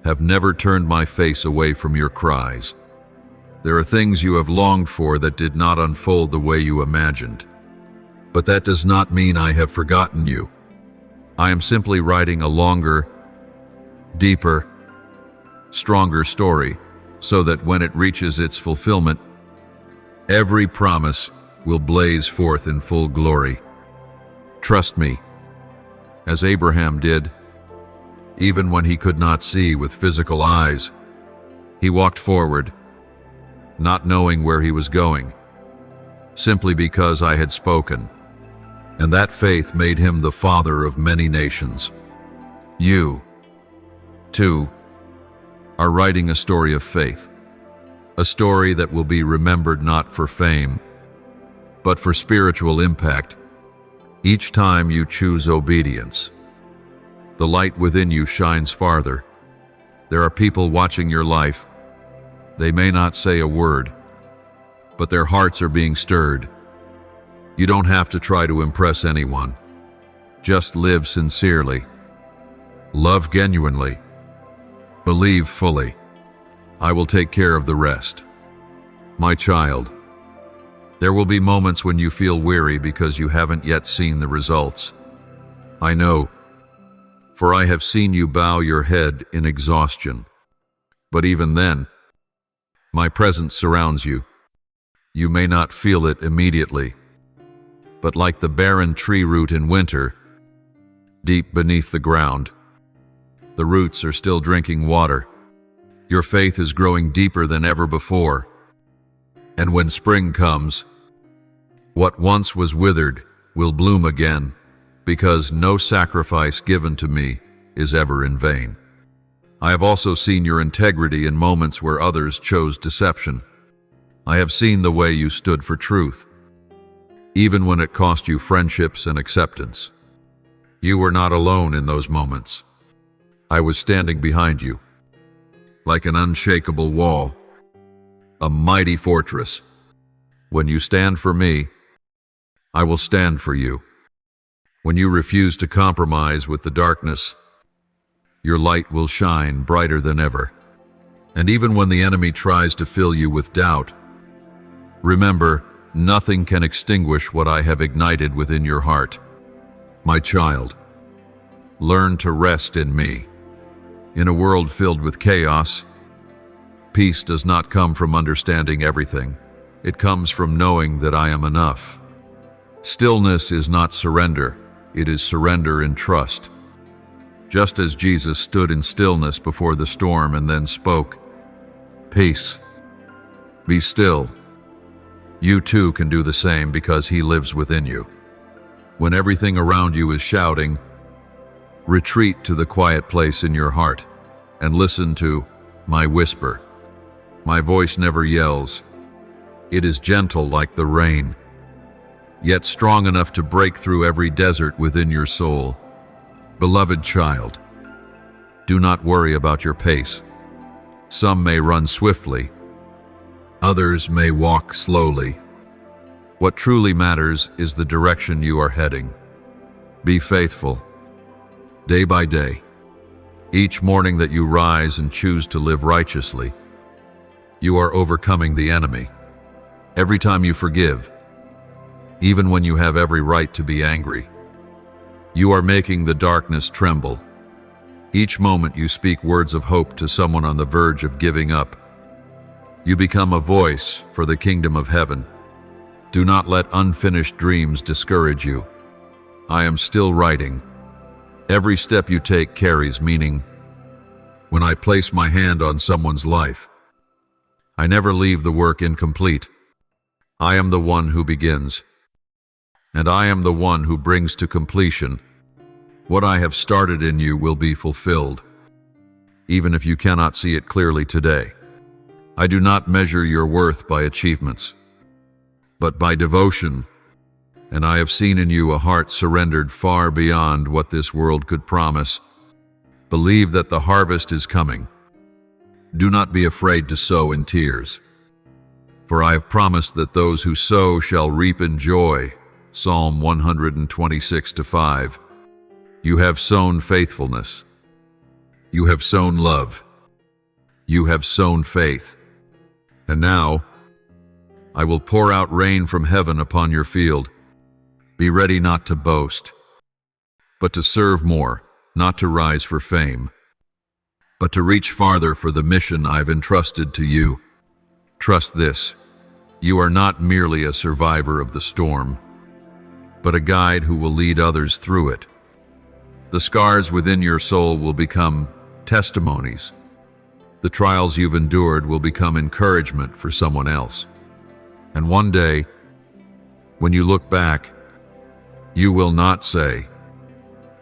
have never turned my face away from your cries. There are things you have longed for that did not unfold the way you imagined. But that does not mean I have forgotten you. I am simply writing a longer, deeper, stronger story, so that when it reaches its fulfillment, every promise will blaze forth in full glory. Trust me, as Abraham did. Even when he could not see with physical eyes, he walked forward, not knowing where he was going, simply because I had spoken. And that faith made him the father of many nations. You, too, are writing a story of faith, a story that will be remembered not for fame, but for spiritual impact. Each time you choose obedience, the light within you shines farther. There are people watching your life. They may not say a word, but their hearts are being stirred. You don't have to try to impress anyone. Just live sincerely. Love genuinely. Believe fully. I will take care of the rest. My child, there will be moments when you feel weary because you haven't yet seen the results. I know, for I have seen you bow your head in exhaustion. But even then, my presence surrounds you. You may not feel it immediately, but like the barren tree root in winter, deep beneath the ground, the roots are still drinking water. Your faith is growing deeper than ever before. And when spring comes, what once was withered will bloom again, because no sacrifice given to me is ever in vain. I have also seen your integrity in moments where others chose deception. I have seen the way you stood for truth, even when it cost you friendships and acceptance. You were not alone in those moments. I was standing behind you, like an unshakable wall, a mighty fortress. When you stand for me, I will stand for you. When you refuse to compromise with the darkness, your light will shine brighter than ever. And even when the enemy tries to fill you with doubt, remember, nothing can extinguish what I have ignited within your heart. My child, learn to rest in me. In a world filled with chaos, peace does not come from understanding everything. It comes from knowing that I am enough. Stillness is not surrender, it is surrender in trust. Just as Jesus stood in stillness before the storm and then spoke, "Peace, be still," you too can do the same because He lives within you. When everything around you is shouting, retreat to the quiet place in your heart and listen to my whisper. My voice never yells. It is gentle like the rain, yet strong enough to break through every desert within your soul. Beloved child, do not worry about your pace. Some may run swiftly, others may walk slowly. What truly matters is the direction you are heading. Be faithful, day by day. Each morning that you rise and choose to live righteously, you are overcoming the enemy. Every time you forgive, even when you have every right to be angry, you are making the darkness tremble. Each moment you speak words of hope to someone on the verge of giving up, you become a voice for the kingdom of heaven. Do not let unfinished dreams discourage you. I am still writing. Every step you take carries meaning. When I place my hand on someone's life, I never leave the work incomplete. I am the one who begins, and I am the one who brings to completion. What I have started in you will be fulfilled, even if you cannot see it clearly today. I do not measure your worth by achievements, but by devotion, and I have seen in you a heart surrendered far beyond what this world could promise. Believe that the harvest is coming. Do not be afraid to sow in tears, for I have promised that those who sow shall reap in joy. Psalm 126:5. You have sown faithfulness. You have sown love. You have sown faith. And now, I will pour out rain from heaven upon your field. Be ready not to boast, but to serve more, not to rise for fame, but to reach farther for the mission I've entrusted to you. Trust this, you are not merely a survivor of the storm, but a guide who will lead others through it. The scars within your soul will become testimonies. The trials you've endured will become encouragement for someone else. And one day, when you look back, you will not say,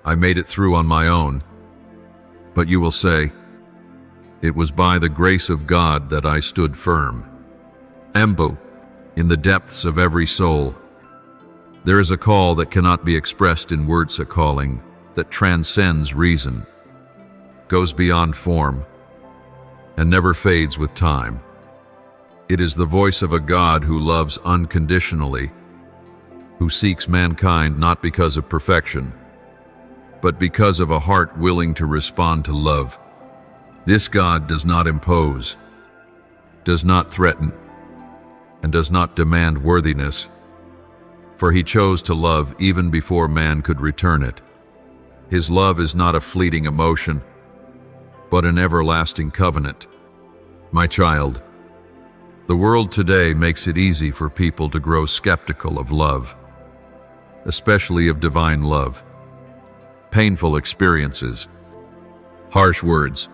"I made it through on my own," but you will say, "It was by the grace of God that I stood firm." Embu, in the depths of every soul, there is a call that cannot be expressed in words, a calling that transcends reason, goes beyond form, and never fades with time. It is the voice of a God who loves unconditionally, who seeks mankind not because of perfection, but because of a heart willing to respond to love. This God does not impose, does not threaten, and does not demand worthiness, for He chose to love even before man could return it. His love is not a fleeting emotion, but an everlasting covenant. My child, the world today makes it easy for people to grow skeptical of love, especially of divine love. Painful experiences, harsh words,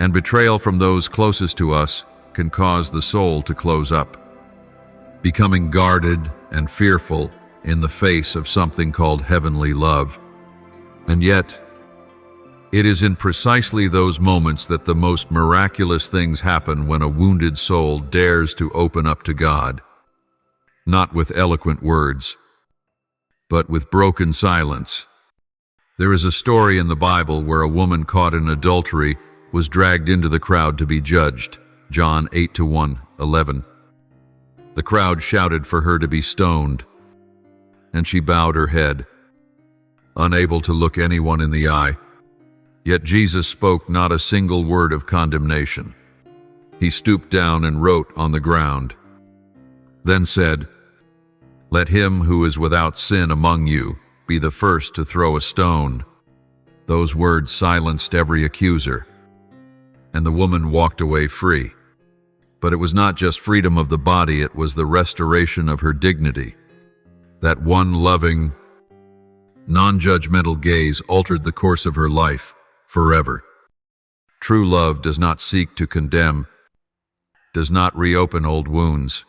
and betrayal from those closest to us can cause the soul to close up, becoming guarded and fearful in the face of something called heavenly love. And yet, it is in precisely those moments that the most miraculous things happen, when a wounded soul dares to open up to God, not with eloquent words, but with broken silence. There is a story in the Bible where a woman caught in adultery was dragged into the crowd to be judged. John 8:11. The crowd shouted for her to be stoned, and she bowed her head, unable to look anyone in the eye. Yet Jesus spoke not a single word of condemnation. He stooped down and wrote on the ground. then said, "Let him who is without sin among you be the first to throw a stone." Those words silenced every accuser, and the woman walked away free. But it was not just freedom of the body, it was the restoration of her dignity. That one loving, non-judgmental gaze altered the course of her life forever. True love does not seek to condemn, does not reopen old wounds,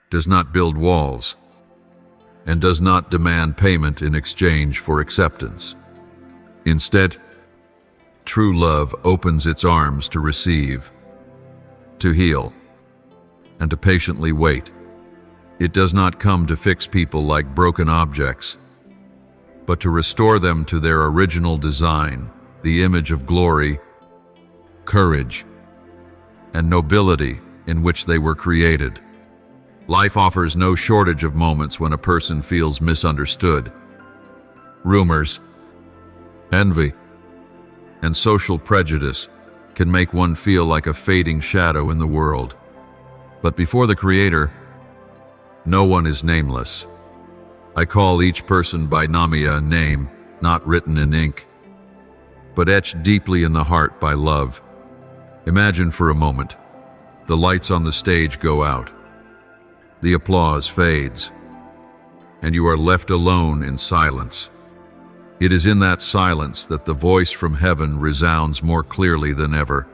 does not build walls, and does not demand payment in exchange for acceptance. Instead, true love opens its arms to receive, to heal, and to patiently wait. It does not come to fix people like broken objects, but to restore them to their original design, the image of glory, courage, and nobility in which they were created. Life offers no shortage of moments when a person feels misunderstood. Rumors, envy, and social prejudice can make one feel like a fading shadow in the world. But before the Creator, no one is nameless. I call each person by Namia, a name, not written in ink, but etched deeply in the heart by love. Imagine for a moment, the lights on the stage go out, the applause fades, and you are left alone in silence. It is in that silence that the voice from heaven resounds more clearly than ever.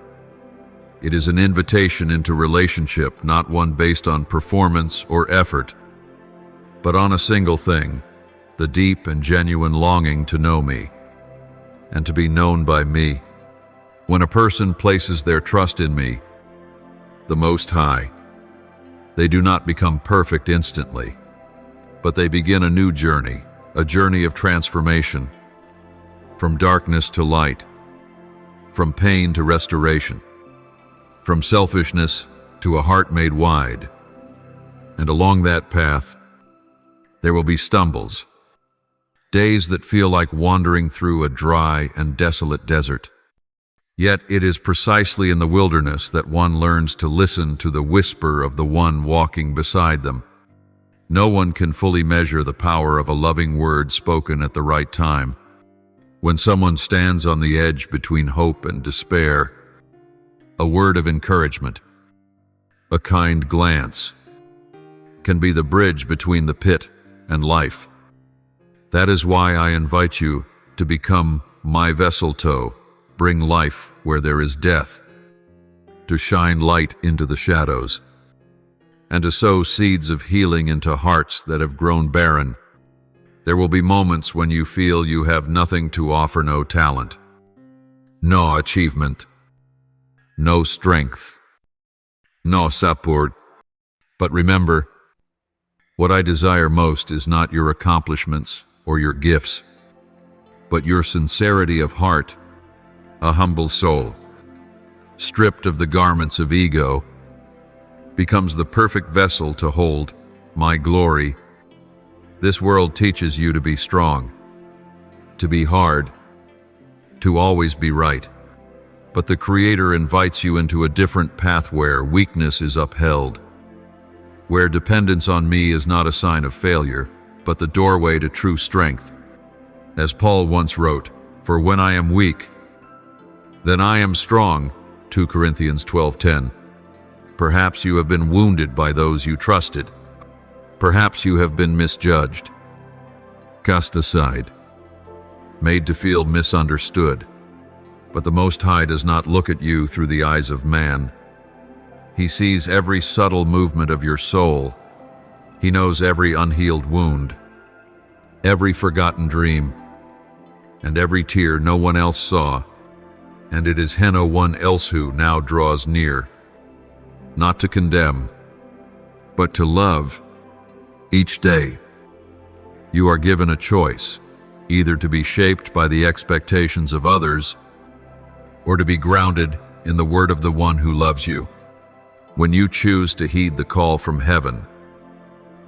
It is an invitation into relationship, not one based on performance or effort, but on a single thing, the deep and genuine longing to know me, and to be known by me. When a person places their trust in me, the Most High, they do not become perfect instantly, but they begin a new journey, a journey of transformation, from darkness to light, from pain to restoration, from selfishness to a heart made wide. And along that path, there will be stumbles, days that feel like wandering through a dry and desolate desert. Yet it is precisely in the wilderness that one learns to listen to the whisper of the one walking beside them. No one can fully measure the power of a loving word spoken at the right time. When someone stands on the edge between hope and despair, a word of encouragement, a kind glance, can be the bridge between the pit and life. That is why I invite you to become my vessel to bring life where there is death, to shine light into the shadows, and to sow seeds of healing into hearts that have grown barren. There will be moments when you feel you have nothing to offer, no talent, no achievement, no strength, no support. But remember, what I desire most is not your accomplishments or your gifts, but your sincerity of heart, a humble soul, stripped of the garments of ego, becomes the perfect vessel to hold my glory. This world teaches you to be strong, to be hard, to always be right. But the Creator invites you into a different path where weakness is upheld, where dependence on me is not a sign of failure, but the doorway to true strength. As Paul once wrote, "For when I am weak, then I am strong," 2 Corinthians 12:10. Perhaps you have been wounded by those you trusted. Perhaps you have been misjudged, cast aside, made to feel misunderstood. But the Most High does not look at you through the eyes of man. He sees every subtle movement of your soul. He knows every unhealed wound, every forgotten dream, and every tear no one else saw. And it is Heno one else who now draws near, not to condemn, but to love. Each day, you are given a choice, either to be shaped by the expectations of others or to be grounded in the word of the one who loves you. When you choose to heed the call from heaven,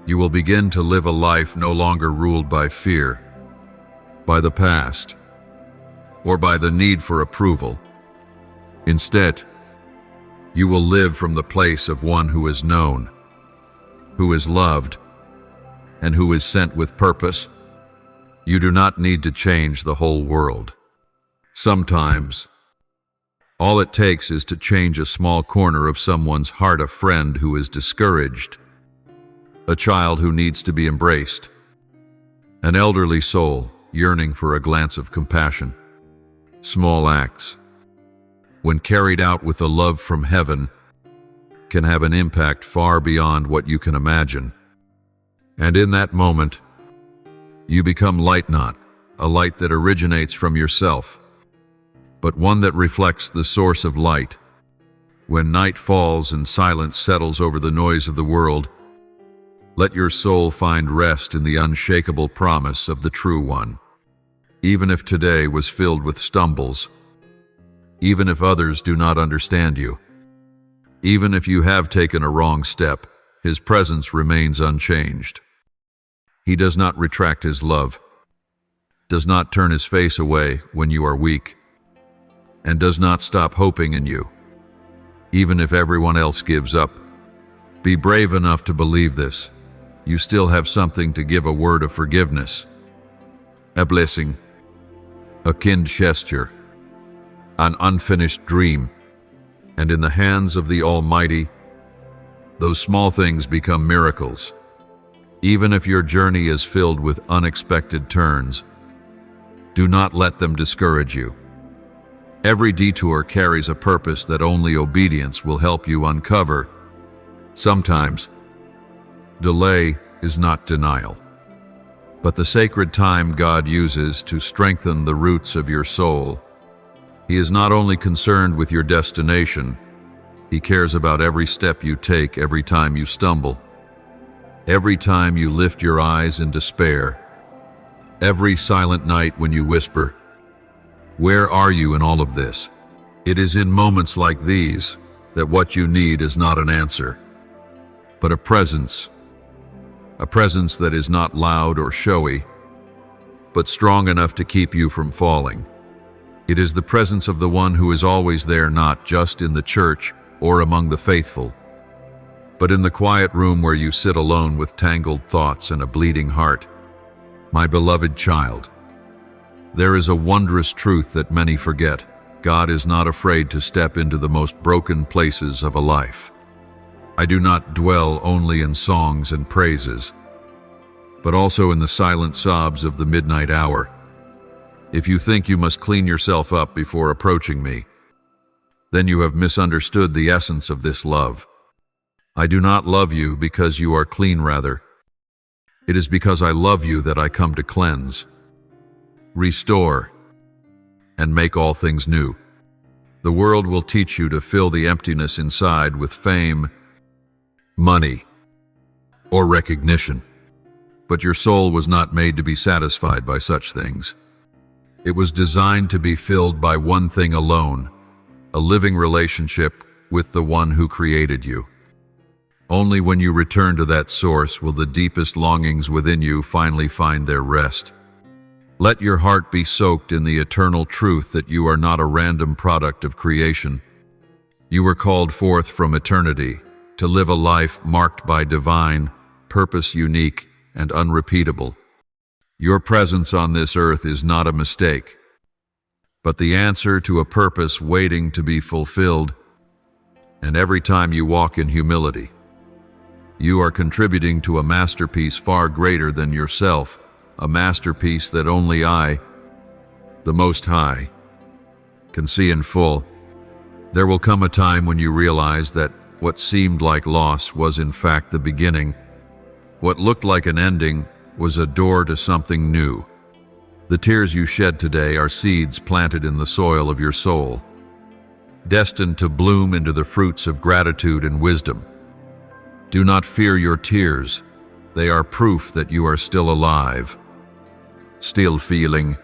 you will begin to live a life no longer ruled by fear, by the past, or by the need for approval. Instead, you will live from the place of one who is known, who is loved, and who is sent with purpose. You do not need to change the whole world. Sometimes, all it takes is to change a small corner of someone's heart, a friend who is discouraged, a child who needs to be embraced, an elderly soul yearning for a glance of compassion. Small acts, when carried out with the love from heaven, can have an impact far beyond what you can imagine. And in that moment, you become light, not a light that originates from yourself, but one that reflects the source of light. When night falls and silence settles over the noise of the world, let your soul find rest in the unshakable promise of the True One. Even if today was filled with stumbles, even if others do not understand you, even if you have taken a wrong step, His presence remains unchanged. He does not retract His love, does not turn His face away when you are weak, and does not stop hoping in you, even if everyone else gives up. Be brave enough to believe this. You still have something to give, a word of forgiveness, a blessing, a kind gesture, an unfinished dream, and in the hands of the Almighty, those small things become miracles. Even if your journey is filled with unexpected turns, do not let them discourage you. Every detour carries a purpose that only obedience will help you uncover. Sometimes, delay is not denial, but the sacred time God uses to strengthen the roots of your soul. He is not only concerned with your destination, He cares about every step you take, every time you stumble, every time you lift your eyes in despair, every silent night when you whisper, "Where are you in all of this?" It is in moments like these that what you need is not an answer, but a presence that is not loud or showy, but strong enough to keep you from falling. It is the presence of the one who is always there, not just in the church or among the faithful, but in the quiet room where you sit alone with tangled thoughts and a bleeding heart. My beloved child, there is a wondrous truth that many forget. God is not afraid to step into the most broken places of a life. I do not dwell only in songs and praises, but also in the silent sobs of the midnight hour. If you think you must clean yourself up before approaching me, then you have misunderstood the essence of this love. I do not love you because you are clean, rather. It is because I love you that I come to cleanse, restore, and make all things new. The world will teach you to fill the emptiness inside with fame, money, or recognition. But your soul was not made to be satisfied by such things. It was designed to be filled by one thing alone, a living relationship with the one who created you. Only when you return to that source will the deepest longings within you finally find their rest. Let your heart be soaked in the eternal truth that you are not a random product of creation. You were called forth from eternity to live a life marked by divine purpose, unique and unrepeatable. Your presence on this earth is not a mistake, but the answer to a purpose waiting to be fulfilled. And every time you walk in humility, you are contributing to a masterpiece far greater than yourself, a masterpiece that only I, the Most High, can see in full. There will come a time when you realize that what seemed like loss was in fact the beginning. What looked like an ending was a door to something new. The tears you shed today are seeds planted in the soil of your soul, destined to bloom into the fruits of gratitude and wisdom. Do not fear your tears. They are proof that you are still alive, still feeling,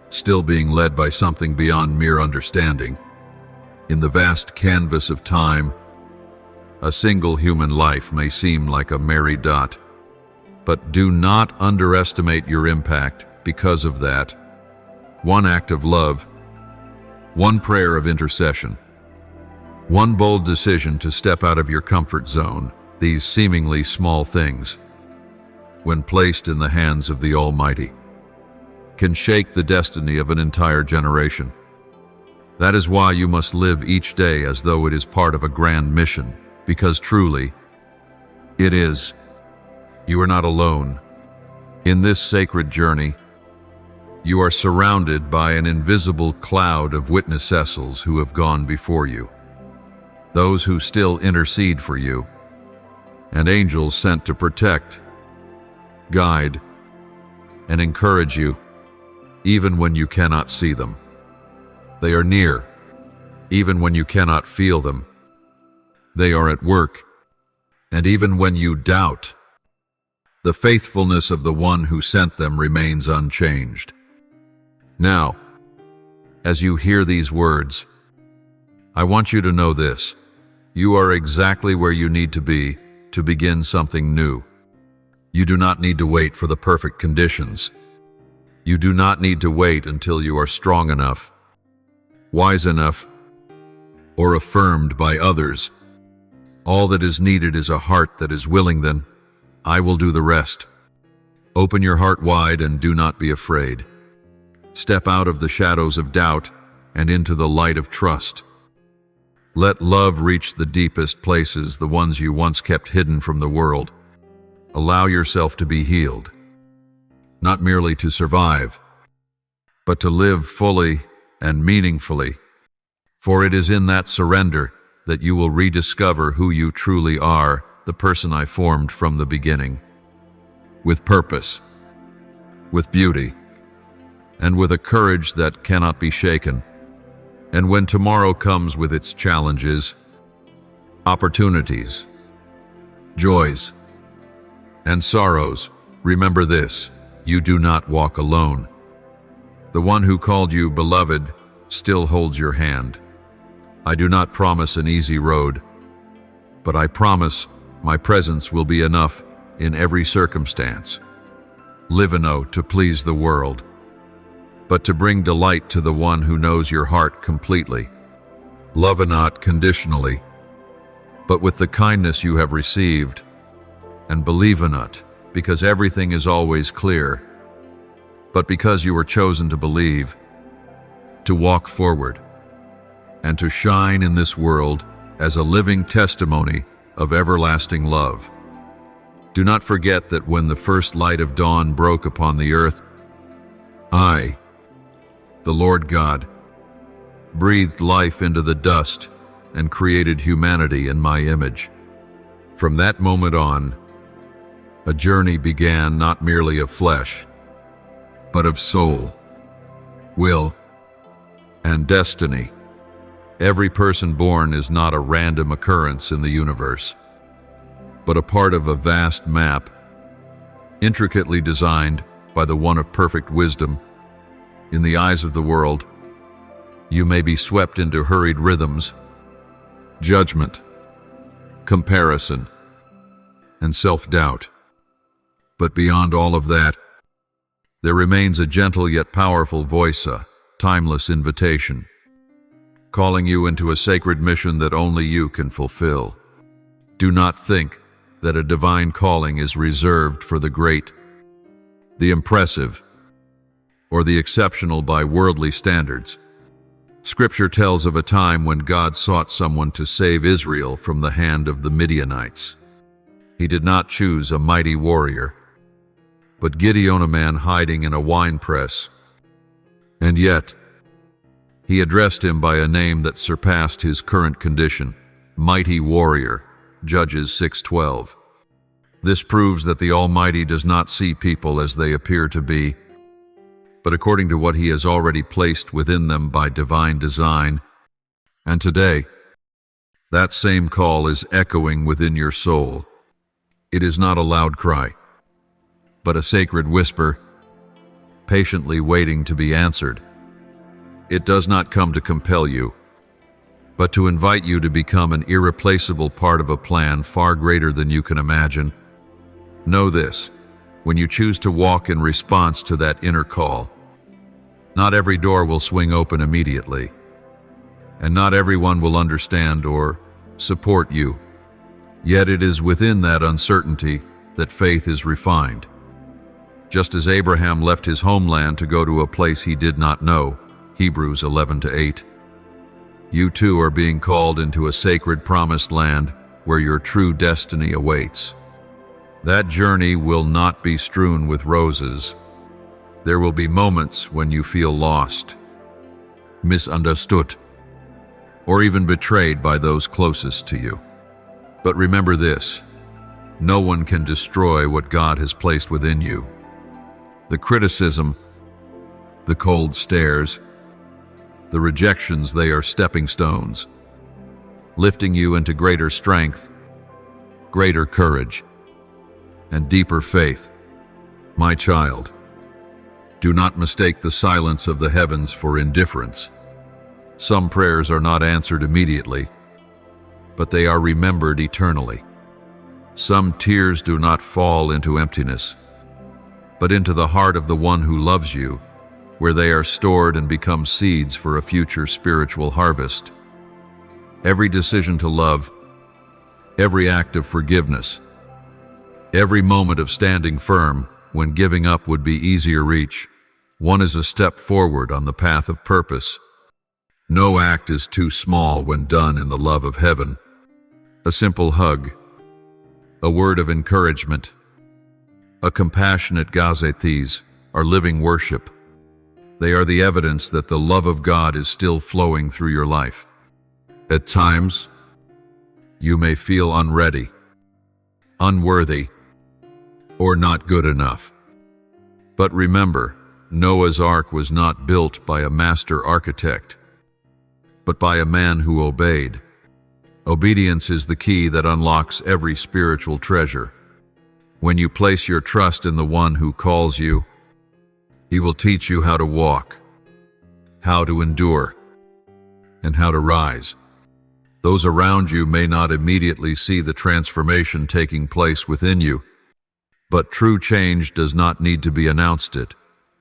still being led by something beyond mere understanding. In the vast canvas of time, a single human life may seem like a merry dot, but do not underestimate your impact because of that. One act of love, one prayer of intercession, one bold decision to step out of your comfort zone, these seemingly small things, when placed in the hands of the Almighty, can shake the destiny of an entire generation. That is why you must live each day as though it is part of a grand mission, because truly, it is. You are not alone. In this sacred journey, you are surrounded by an invisible cloud of witness vessels who have gone before you, those who still intercede for you, and angels sent to protect, guide, and encourage you, even when you cannot see them. They are near, even when you cannot feel them. They are at work, and even when you doubt, the faithfulness of the one who sent them remains unchanged. Now, as you hear these words, I want you to know this: you are exactly where you need to be to begin something new. You do not need to wait for the perfect conditions. You do not need to wait until you are strong enough, wise enough, or affirmed by others. All that is needed is a heart that is willing. Then I will do the rest. Open your heart wide and do not be afraid. Step out of the shadows of doubt and into the light of trust. Let love reach the deepest places, the ones you once kept hidden from the world. Allow yourself to be healed, not merely to survive, but to live fully and meaningfully. For it is in that surrender that you will rediscover who you truly are, the person I formed from the beginning, with purpose, with beauty, and with a courage that cannot be shaken. And when tomorrow comes with its challenges, opportunities, joys, and sorrows, remember this: you do not walk alone. The one who called you beloved still holds your hand. I do not promise an easy road, but I promise my presence will be enough in every circumstance. Live not to please the world, but to bring delight to the one who knows your heart completely. Love not conditionally, but with the kindness you have received, and believe not because everything is always clear, but because you were chosen to believe, to walk forward, and to shine in this world as a living testimony of everlasting love. Do not forget that when the first light of dawn broke upon the earth, I, the Lord God, breathed life into the dust and created humanity in my image. From that moment on, a journey began, not merely of flesh, but of soul, will, and destiny. Every person born is not a random occurrence in the universe, but a part of a vast map, intricately designed by the one of perfect wisdom. In the eyes of the world, you may be swept into hurried rhythms, judgment, comparison, and self-doubt. But beyond all of that, there remains a gentle yet powerful voice, a timeless invitation, calling you into a sacred mission that only you can fulfill. Do not think that a divine calling is reserved for the great, the impressive, or the exceptional by worldly standards. Scripture tells of a time when God sought someone to save Israel from the hand of the Midianites. He did not choose a mighty warrior, but Gideon, a man hiding in a winepress. And yet, he addressed him by a name that surpassed his current condition: mighty warrior, Judges 6:12. This proves that the Almighty does not see people as they appear to be, but according to what He has already placed within them by divine design. And today, that same call is echoing within your soul. It is not a loud cry, but a sacred whisper, patiently waiting to be answered. It does not come to compel you, but to invite you to become an irreplaceable part of a plan far greater than you can imagine. Know this: when you choose to walk in response to that inner call, not every door will swing open immediately, and not everyone will understand or support you. Yet it is within that uncertainty that faith is refined. Just as Abraham left his homeland to go to a place he did not know, Hebrews 11:8, you too are being called into a sacred promised land where your true destiny awaits. That journey will not be strewn with roses. There will be moments when you feel lost, misunderstood, or even betrayed by those closest to you. But remember this: no one can destroy what God has placed within you. The criticism, the cold stares, the rejections, they are stepping stones, lifting you into greater strength, greater courage, and deeper faith. My child, do not mistake the silence of the heavens for indifference. Some prayers are not answered immediately, but they are remembered eternally. Some tears do not fall into emptiness, but into the heart of the one who loves you, where they are stored and become seeds for a future spiritual harvest. Every decision to love, every act of forgiveness, every moment of standing firm when giving up would be easier reach, one is a step forward on the path of purpose. No act is too small when done in the love of heaven. A simple hug, a word of encouragement, a compassionate gazethes are living worship. They are the evidence that the love of God is still flowing through your life. At times, you may feel unready, unworthy, or not good enough. But remember, Noah's Ark was not built by a master architect, but by a man who obeyed. Obedience is the key that unlocks every spiritual treasure. When you place your trust in the one who calls you, he will teach you how to walk, how to endure, and how to rise. Those around you may not immediately see the transformation taking place within you, but true change does not need to be announced. It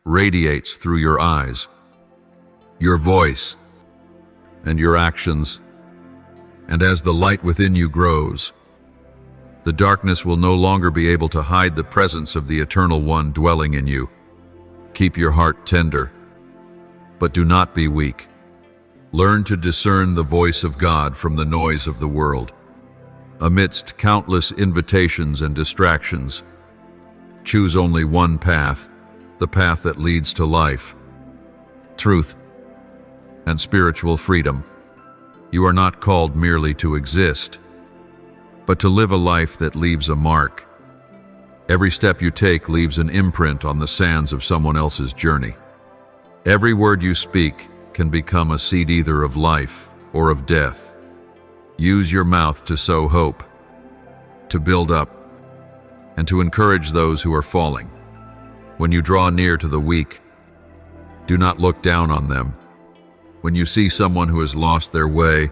radiates through your eyes, your voice, and your actions. And as the light within you grows, the darkness will no longer be able to hide the presence of the Eternal One dwelling in you. Keep your heart tender, but do not be weak. Learn to discern the voice of God from the noise of the world. Amidst countless invitations and distractions, choose only one path, the path that leads to life, truth, and spiritual freedom. You are not called merely to exist, but to live a life that leaves a mark. Every step you take leaves an imprint on the sands of someone else's journey. Every word you speak can become a seed either of life or of death. Use your mouth to sow hope, to build up, and to encourage those who are falling. When you draw near to the weak, do not look down on them. When you see someone who has lost their way,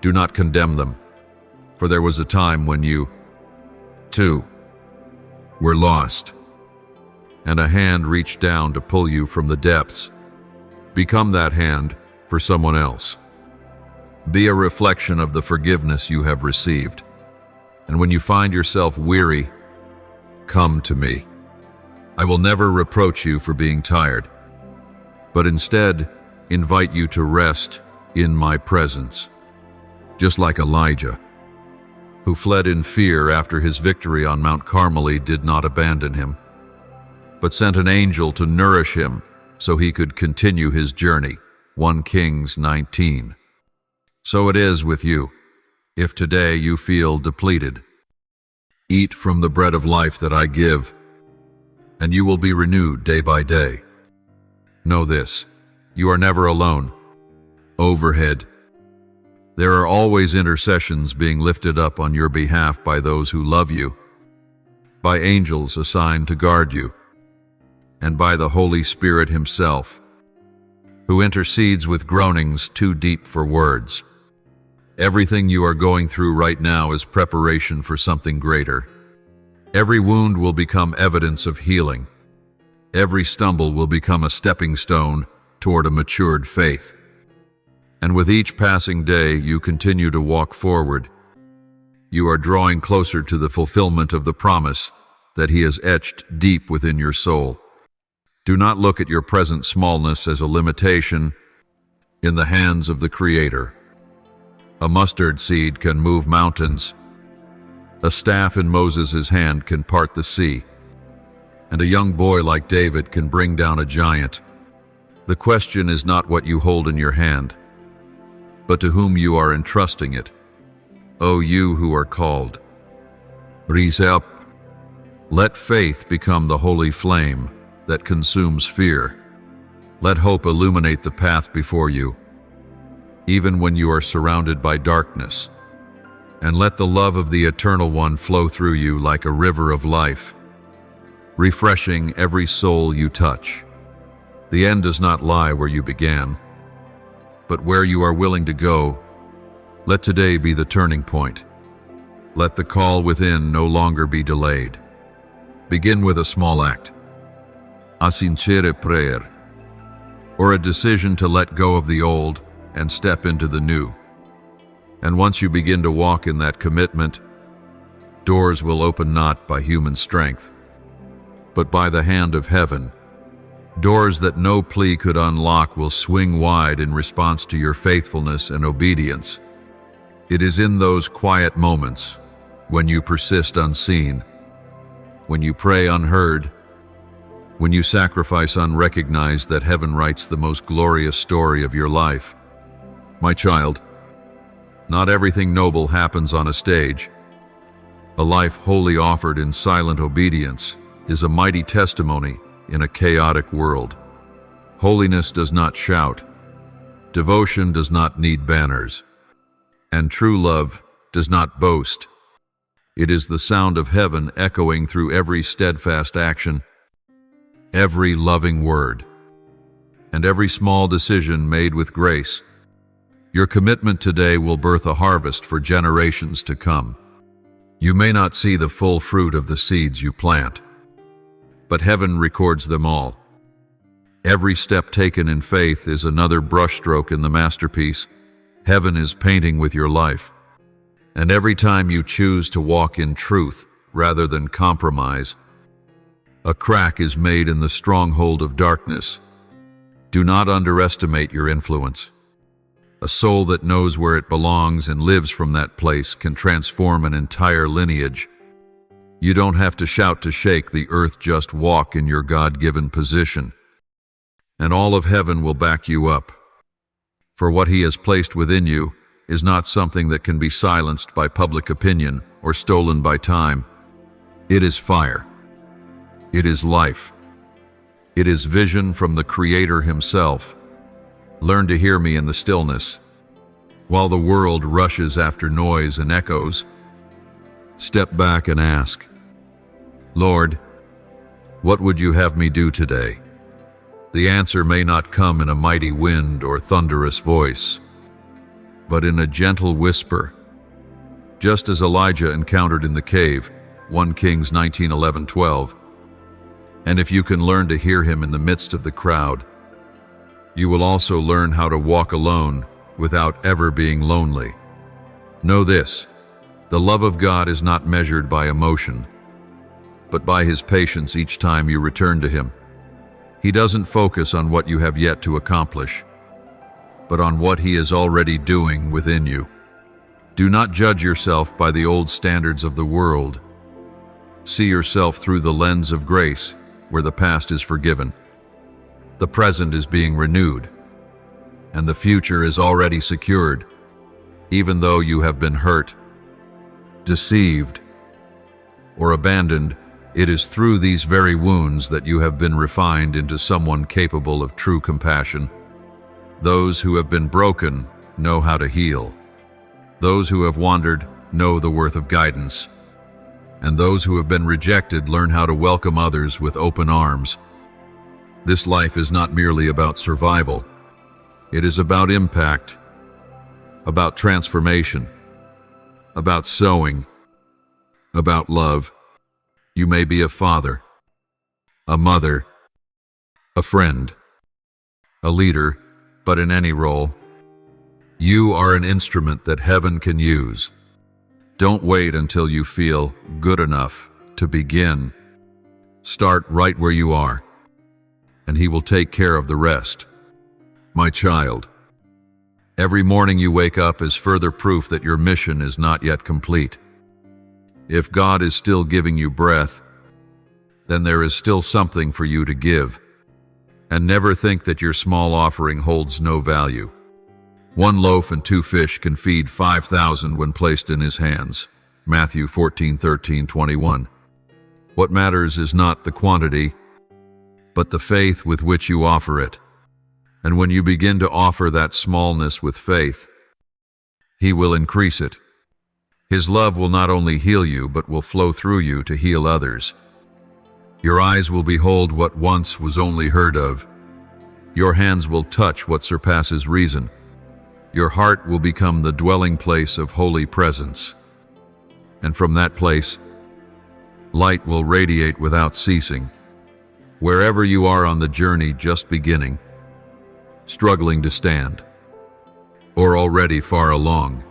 do not condemn them, for there was a time when you, too, were lost, and a hand reached down to pull you from the depths. Become that hand for someone else. Be a reflection of the forgiveness you have received. And when you find yourself weary, come to me. I will never reproach you for being tired, but instead invite you to rest in my presence. Just like Elijah, who fled in fear after his victory on Mount Carmel, did not abandon him, but sent an angel to nourish him so he could continue his journey. 1 Kings 19. So it is with you. If today you feel depleted, eat from the bread of life that I give, and you will be renewed day by day. Know this: you are never alone. Overhead, there are always intercessions being lifted up on your behalf by those who love you, by angels assigned to guard you, and by the Holy Spirit himself, who intercedes with groanings too deep for words. Everything you are going through right now is preparation for something greater. Every wound will become evidence of healing. Every stumble will become a stepping stone toward a matured faith. And with each passing day, you continue to walk forward, You are drawing closer to the fulfillment of the promise that He has etched deep within your soul. Do not look at your present smallness as a limitation in the hands of the Creator. A mustard seed can move mountains. A staff in Moses' hand can part the sea. And a young boy like David can bring down a giant. The question is not what you hold in your hand, but to whom you are entrusting it. O you who are called, rise up. Let faith become the holy flame that consumes fear. Let hope illuminate the path before you, even when you are surrounded by darkness. And let the love of the Eternal One flow through you like a river of life, refreshing every soul you touch. The end does not lie where you began, but where you are willing to go. Let today be the turning point. Let the call within no longer be delayed. Begin with a small act, a sincere prayer, or a decision to let go of the old and step into the new. And once you begin to walk in that commitment, doors will open not by human strength, but by the hand of heaven. Doors that no plea could unlock will swing wide in response to your faithfulness and obedience. It is in those quiet moments, when you persist unseen, when you pray unheard, when you sacrifice unrecognized, that heaven writes the most glorious story of your life. My child, not everything noble happens on a stage. A life wholly offered in silent obedience is a mighty testimony in a chaotic world. Holiness does not shout. Devotion does not need banners. And true love does not boast. It is the sound of heaven echoing through every steadfast action, every loving word, and every small decision made with grace. Your commitment today will birth a harvest for generations to come. You may not see the full fruit of the seeds you plant, but heaven records them all. Every step taken in faith is another brushstroke in the masterpiece heaven is painting with your life. And every time you choose to walk in truth rather than compromise, a crack is made in the stronghold of darkness. Do not underestimate your influence. A soul that knows where it belongs and lives from that place can transform an entire lineage. You don't have to shout to shake the earth, just walk in your God-given position, and all of heaven will back you up. For what He has placed within you is not something that can be silenced by public opinion or stolen by time. It is fire. It is life. It is vision from the Creator Himself. Learn to hear me in the stillness. While the world rushes after noise and echoes, step back and ask, Lord, what would you have me do today? The answer may not come in a mighty wind or thunderous voice, but in a gentle whisper, just as Elijah encountered in the cave, 1 Kings 19:11-12. And if you can learn to hear Him in the midst of the crowd, you will also learn how to walk alone without ever being lonely. Know this, the love of God is not measured by emotion, but by His patience each time you return to Him. He doesn't focus on what you have yet to accomplish, but on what He is already doing within you. Do not judge yourself by the old standards of the world. See yourself through the lens of grace, where the past is forgiven, the present is being renewed, and the future is already secured. Even though you have been hurt, deceived, or abandoned, it is through these very wounds that you have been refined into someone capable of true compassion. Those who have been broken know how to heal. Those who have wandered know the worth of guidance. And those who have been rejected learn how to welcome others with open arms. This life is not merely about survival. It is about impact, about transformation, about sowing, about love. You may be a father, a mother, a friend, a leader, but in any role, you are an instrument that heaven can use. Don't wait until you feel good enough to begin. Start right where you are, and He will take care of the rest. My child, every morning you wake up is further proof that your mission is not yet complete. If God is still giving you breath, then there is still something for you to give. And never think that your small offering holds no value. 1 loaf and 2 fish can feed 5,000 when placed in His hands. Matthew 14:13-21. What matters is not the quantity, but the faith with which you offer it. And when you begin to offer that smallness with faith, He will increase it. His love will not only heal you, but will flow through you to heal others. Your eyes will behold what once was only heard of. Your hands will touch what surpasses reason. Your heart will become the dwelling place of holy presence. And from that place, light will radiate without ceasing. Wherever you are on the journey just beginning, struggling to stand, or already far along,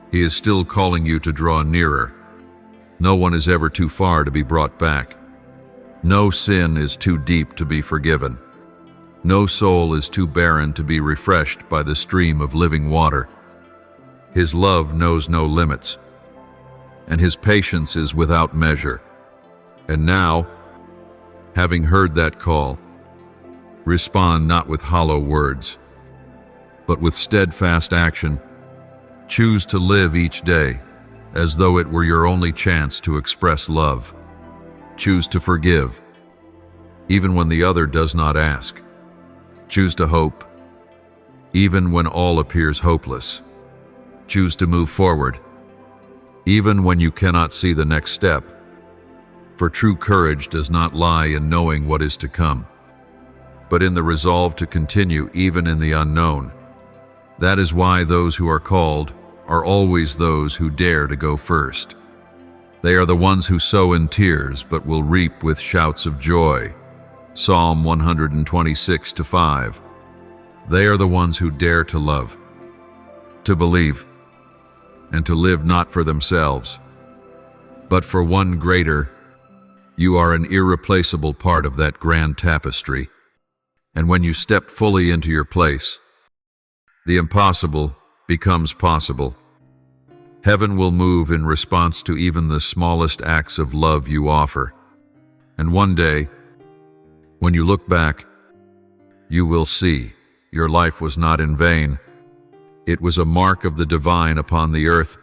He is still calling you to draw nearer. No one is ever too far to be brought back. No sin is too deep to be forgiven. No soul is too barren to be refreshed by the stream of living water. His love knows no limits, and His patience is without measure. And now, having heard that call, respond not with hollow words, but with steadfast action. Choose to live each day as though it were your only chance to express love. Choose to forgive, even when the other does not ask. Choose to hope, even when all appears hopeless. Choose to move forward, even when you cannot see the next step. For true courage does not lie in knowing what is to come, but in the resolve to continue even in the unknown. That is why those who are called are always those who dare to go first. They are the ones who sow in tears but will reap with shouts of joy. Psalm 126:5. They are the ones who dare to love, to believe, and to live not for themselves, but for one greater. You are an irreplaceable part of that grand tapestry. And when you step fully into your place, the impossible becomes possible. Heaven will move in response to even the smallest acts of love you offer. And one day, when you look back, you will see your life was not in vain. It was a mark of the divine upon the earth.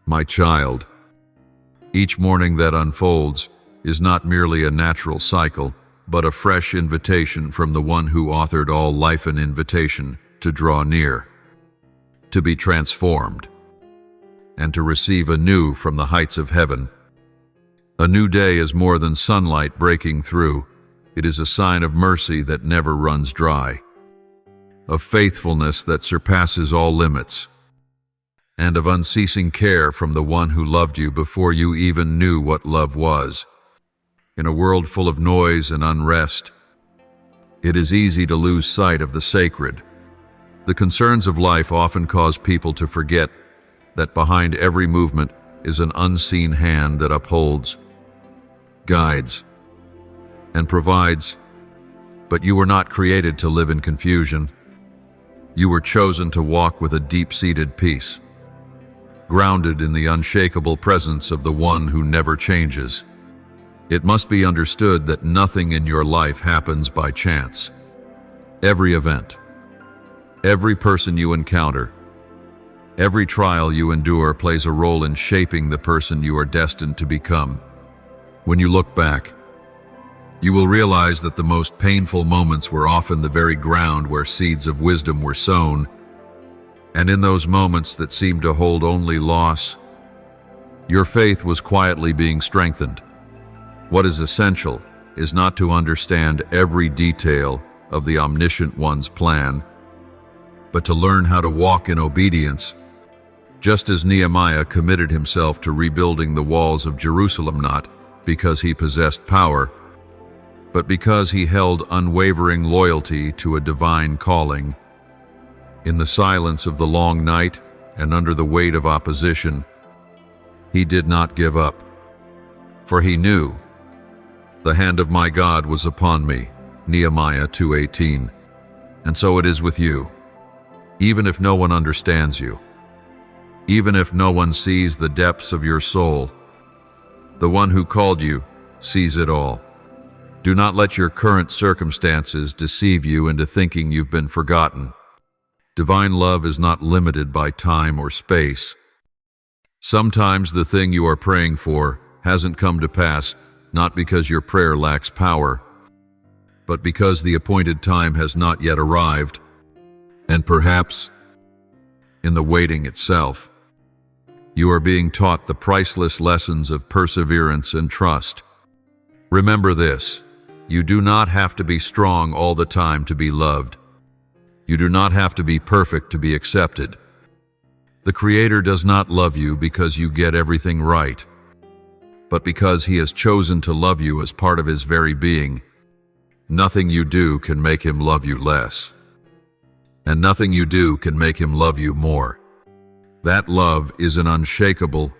My child, each morning that unfolds is not merely a natural cycle, but a fresh invitation from the one who authored all life, an invitation to draw near, to be transformed, and to receive anew from the heights of heaven. A new day is more than sunlight breaking through. It is a sign of mercy that never runs dry, of faithfulness that surpasses all limits, and of unceasing care from the one who loved you before you even knew what love was. In a world full of noise and unrest, it is easy to lose sight of the sacred. The concerns of life often cause people to forget that behind every movement is an unseen hand that upholds, guides, and provides. But you were not created to live in confusion. You were chosen to walk with a deep-seated peace, grounded in the unshakable presence of the one who never changes. It must be understood that nothing in your life happens by chance. Every event, every person you encounter, every trial you endure plays a role in shaping the person you are destined to become. When you look back, you will realize that the most painful moments were often the very ground where seeds of wisdom were sown. And in those moments that seemed to hold only loss, your faith was quietly being strengthened. What is essential is not to understand every detail of the Omniscient One's plan, but to learn how to walk in obedience, just as Nehemiah committed himself to rebuilding the walls of Jerusalem, not because he possessed power, but because he held unwavering loyalty to a divine calling. In the silence of the long night and under the weight of opposition, he did not give up. For he knew, the hand of my God was upon me, Nehemiah 2:18. And so it is with you. Even if no one understands you, even if no one sees the depths of your soul, the one who called you sees it all. Do not let your current circumstances deceive you into thinking you've been forgotten. Divine love is not limited by time or space. Sometimes the thing you are praying for hasn't come to pass, not because your prayer lacks power, but because the appointed time has not yet arrived, and perhaps, in the waiting itself, you are being taught the priceless lessons of perseverance and trust. Remember this: you do not have to be strong all the time to be loved. You do not have to be perfect to be accepted. The Creator does not love you because you get everything right, but because He has chosen to love you as part of His very being. Nothing you do can make Him love you less, and nothing you do can make Him love you more. That love is an unshakable,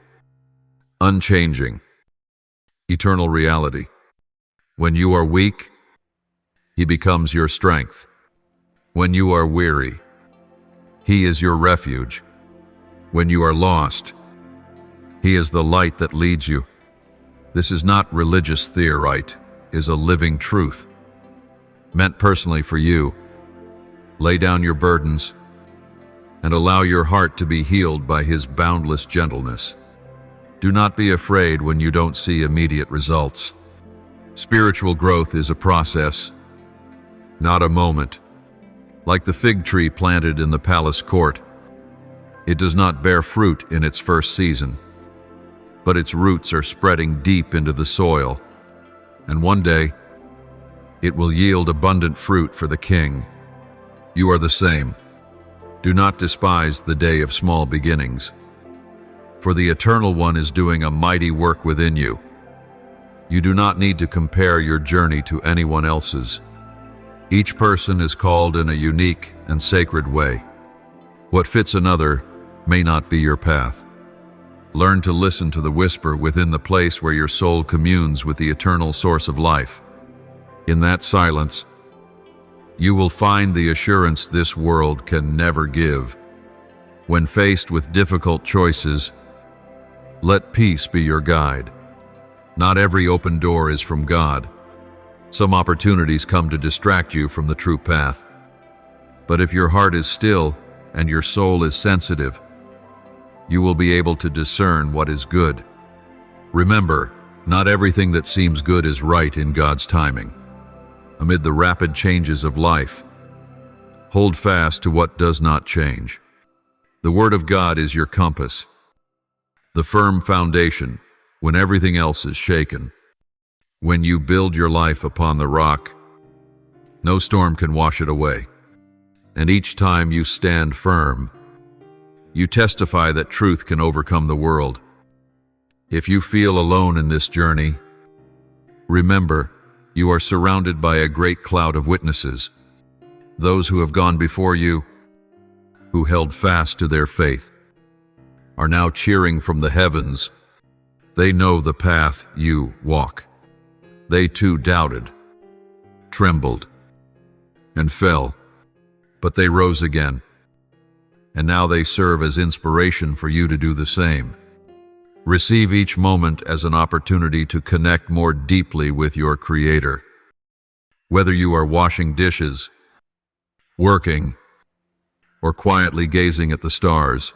unchanging, eternal reality. When you are weak, He becomes your strength. When you are weary, He is your refuge. When you are lost, He is the light that leads you. This is not religious theory, it is a living truth, meant personally for you. Lay down your burdens and allow your heart to be healed by His boundless gentleness. Do not be afraid when you don't see immediate results. Spiritual growth is a process, not a moment. Like the fig tree planted in the palace court, it does not bear fruit in its first season, but its roots are spreading deep into the soil, and one day it will yield abundant fruit for the King. You are the same. Do not despise the day of small beginnings, for the Eternal One is doing a mighty work within you. You do not need to compare your journey to anyone else's. Each person is called in a unique and sacred way. What fits another may not be your path. Learn to listen to the whisper within the place where your soul communes with the eternal source of life. In that silence, you will find the assurance this world can never give. When faced with difficult choices, let peace be your guide. Not every open door is from God. Some opportunities come to distract you from the true path. But if your heart is still and your soul is sensitive, you will be able to discern what is good. Remember, not everything that seems good is right in God's timing. Amid the rapid changes of life, hold fast to what does not change. The Word of God is your compass, the firm foundation when everything else is shaken. When you build your life upon the rock, no storm can wash it away. And each time you stand firm, you testify that truth can overcome the world. If you feel alone in this journey, remember, you are surrounded by a great cloud of witnesses, those who have gone before you, who held fast to their faith, are now cheering from the heavens. They know the path you walk. They too doubted, trembled, and fell, but they rose again. And now they serve as inspiration for you to do the same. Receive each moment as an opportunity to connect more deeply with your Creator. Whether you are washing dishes, working, or quietly gazing at the stars,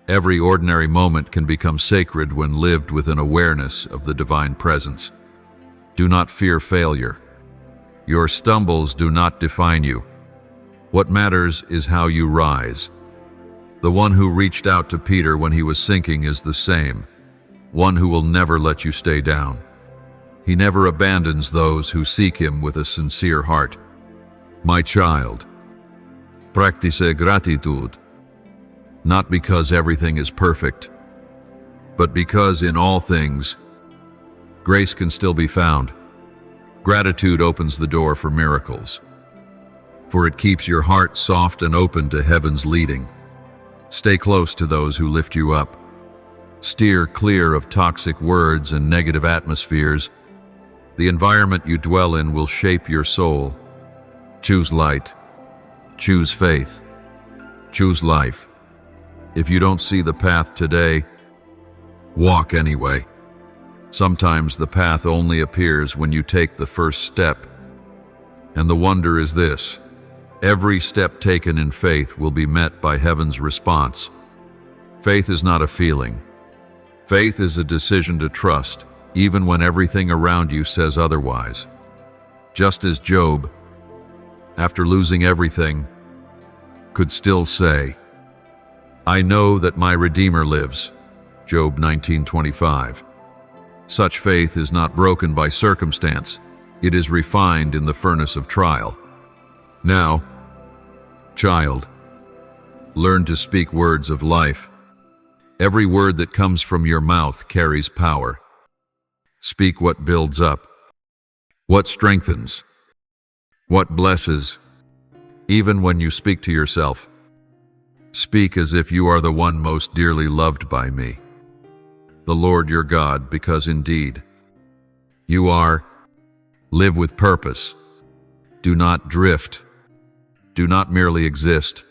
every ordinary moment can become sacred when lived with an awareness of the divine presence. Do not fear failure. Your stumbles do not define you. What matters is how you rise. The one who reached out to Peter when he was sinking is the same, one who will never let you stay down. He never abandons those who seek Him with a sincere heart. My child, practice gratitude, not because everything is perfect, but because in all things, grace can still be found. Gratitude opens the door for miracles, for it keeps your heart soft and open to heaven's leading. Stay close to those who lift you up. Steer clear of toxic words and negative atmospheres. The environment you dwell in will shape your soul. Choose light. Choose faith. Choose life. If you don't see the path today, walk anyway. Sometimes the path only appears when you take the first step. And the wonder is this: every step taken in faith will be met by heaven's response. Faith is not a feeling. Faith is a decision to trust, even when everything around you says otherwise. Just as Job, after losing everything, could still say, "I know that my Redeemer lives." Job 19:25. Such faith is not broken by circumstance. It is refined in the furnace of trial. Now, child, learn to speak words of life. Every word that comes from your mouth carries power. Speak what builds up, what strengthens, what blesses. Even when you speak to yourself, speak as if you are the one most dearly loved by me, the Lord your God, because indeed you are. Live with purpose. Do not drift. Do not merely exist.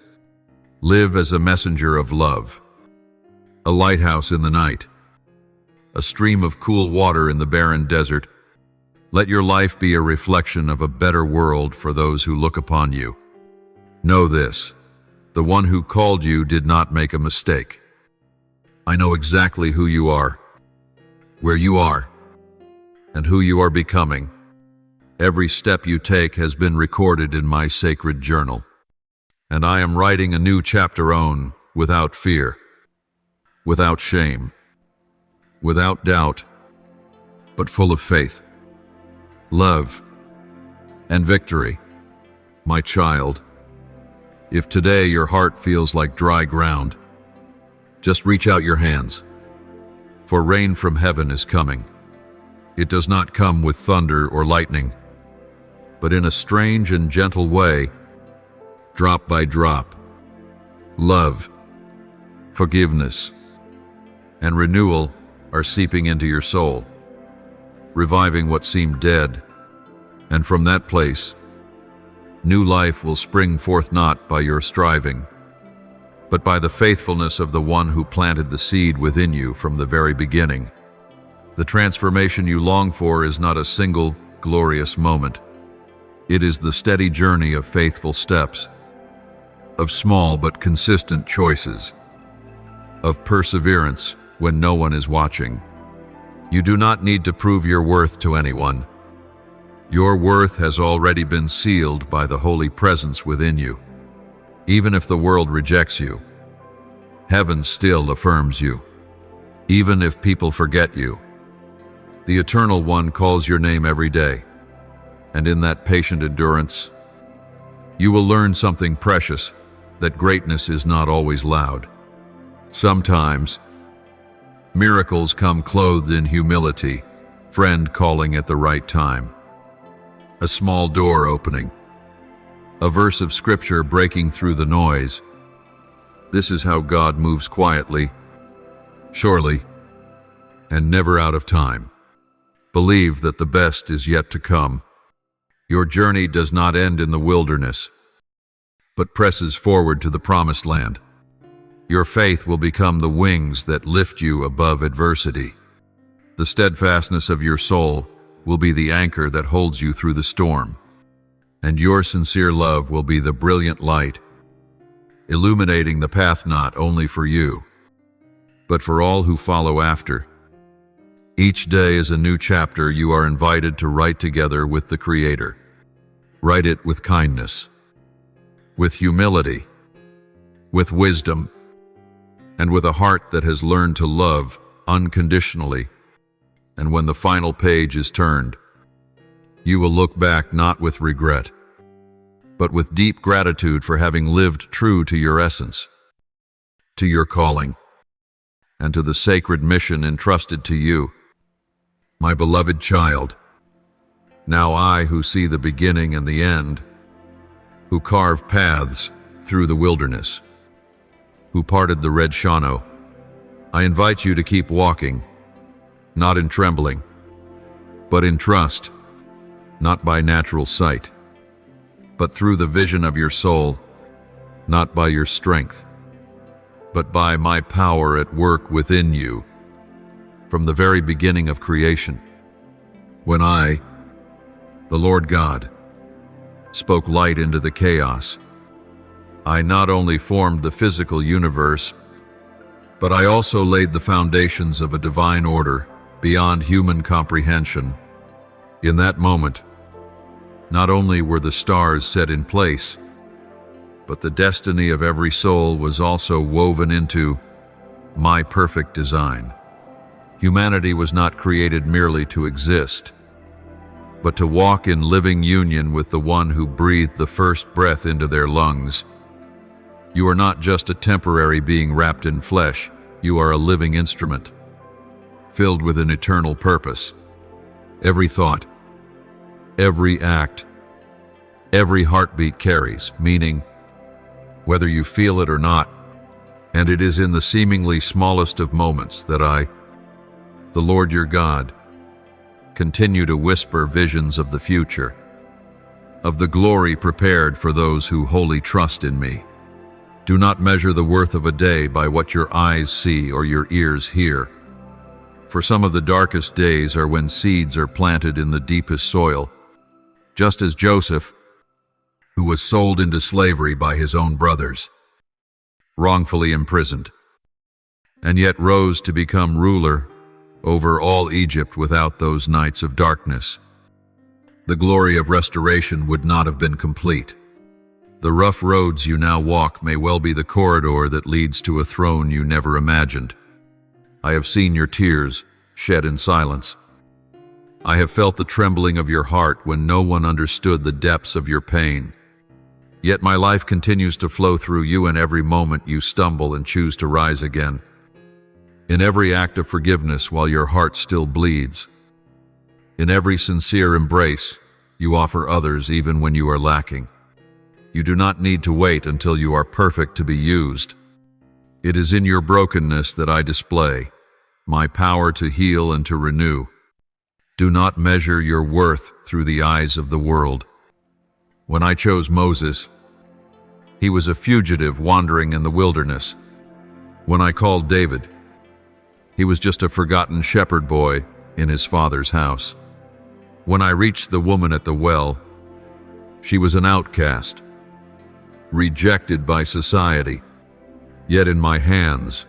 Live as a messenger of love, a lighthouse in the night, a stream of cool water in the barren desert. Let your life be a reflection of a better world for those who look upon you. Know this: the one who called you did not make a mistake. I know exactly who you are, where you are, and who you are becoming. Every step you take has been recorded in my sacred journal, and I am writing a new chapter on without fear, without shame, without doubt, but full of faith, love, and victory. My child, if today your heart feels like dry ground, just reach out your hands, for rain from heaven is coming. It does not come with thunder or lightning, but in a strange and gentle way, drop by drop. Love, forgiveness, and renewal are seeping into your soul, reviving what seemed dead, and from that place, new life will spring forth not by your striving, but by the faithfulness of the one who planted the seed within you from the very beginning. The transformation you long for is not a single glorious moment. It is the steady journey of faithful steps, of small but consistent choices, of perseverance when no one is watching. You do not need to prove your worth to anyone. Your worth has already been sealed by the holy presence within you. Even if the world rejects you, heaven still affirms you. Even if people forget you, the Eternal One calls your name every day. And in that patient endurance, you will learn something precious, that greatness is not always loud. Sometimes, miracles come clothed in humility, friend calling at the right time, a small door opening, a verse of scripture breaking through the noise. This is how God moves quietly, surely, and never out of time. Believe that the best is yet to come. Your journey does not end in the wilderness, but presses forward to the promised land. Your faith will become the wings that lift you above adversity. The steadfastness of your soul will be the anchor that holds you through the storm, and your sincere love will be the brilliant light, illuminating the path not only for you, but for all who follow after. Each day is a new chapter you are invited to write together with the Creator. Write it with kindness, with humility, with wisdom, and with a heart that has learned to love unconditionally. And when the final page is turned, you will look back not with regret, but with deep gratitude for having lived true to your essence, to your calling, and to the sacred mission entrusted to you. My beloved child, now I, who see the beginning and the end, who carve paths through the wilderness, who parted the red Shano, I invite you to keep walking, not in trembling, but in trust, not by natural sight, but through the vision of your soul, not by your strength, but by my power at work within you. From the very beginning of creation, when I, the Lord God, spoke light into the chaos, I not only formed the physical universe, but I also laid the foundations of a divine order beyond human comprehension. In that moment, not only were the stars set in place, but the destiny of every soul was also woven into my perfect design. Humanity was not created merely to exist, but to walk in living union with the one who breathed the first breath into their lungs. You are not just a temporary being wrapped in flesh, you are a living instrument, filled with an eternal purpose. Every thought, every act, every heartbeat carries meaning, whether you feel it or not, and it is in the seemingly smallest of moments that I, the Lord your God, continue to whisper visions of the future, of the glory prepared for those who wholly trust in me. Do not measure the worth of a day by what your eyes see or your ears hear. For some of the darkest days are when seeds are planted in the deepest soil, just as Joseph, who was sold into slavery by his own brothers, wrongfully imprisoned, and yet rose to become ruler over all Egypt without those nights of darkness. The glory of restoration would not have been complete. The rough roads you now walk may well be the corridor that leads to a throne you never imagined. I have seen your tears shed in silence. I have felt the trembling of your heart when no one understood the depths of your pain. Yet my life continues to flow through you in every moment you stumble and choose to rise again. In every act of forgiveness while your heart still bleeds. In every sincere embrace you offer others even when you are lacking. You do not need to wait until you are perfect to be used. It is in your brokenness that I display my power to heal and to renew. Do not measure your worth through the eyes of the world. When I chose Moses, he was a fugitive wandering in the wilderness. When I called David, he was just a forgotten shepherd boy in his father's house. When I reached the woman at the well, she was an outcast, rejected by society. Yet in my hands,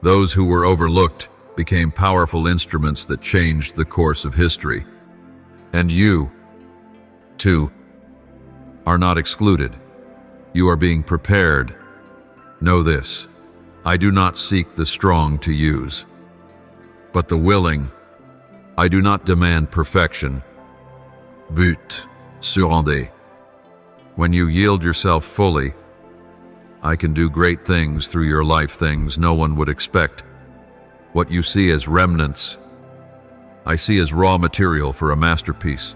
those who were overlooked became powerful instruments that changed the course of history. And you, too, are not excluded. You are being prepared. Know this, I do not seek the strong to use, but the willing. I do not demand perfection. But surrender. When you yield yourself fully, I can do great things through your life, things no one would expect. What you see as remnants, I see as raw material for a masterpiece.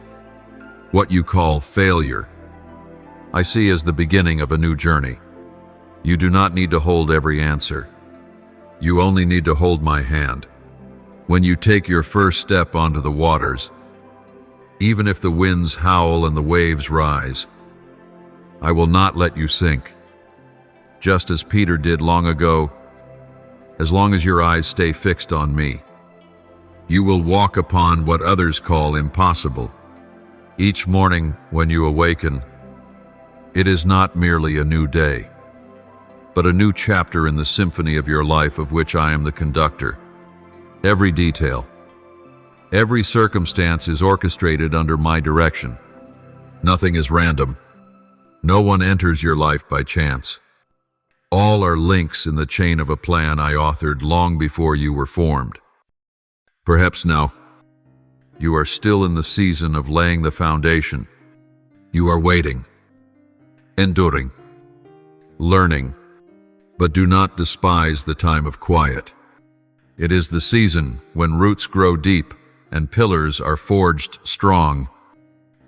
What you call failure, I see as the beginning of a new journey. You do not need to hold every answer. You only need to hold my hand. When you take your first step onto the waters, even if the winds howl and the waves rise, I will not let you sink. Just as Peter did long ago, as long as your eyes stay fixed on me, you will walk upon what others call impossible. Each morning when you awaken, it is not merely a new day, but a new chapter in the symphony of your life of which I am the conductor. Every detail, every circumstance is orchestrated under my direction. Nothing is random. No one enters your life by chance. All are links in the chain of a plan I authored long before you were formed. Perhaps now, you are still in the season of laying the foundation. You are waiting, enduring, learning, but do not despise the time of quiet. It is the season when roots grow deep and pillars are forged strong.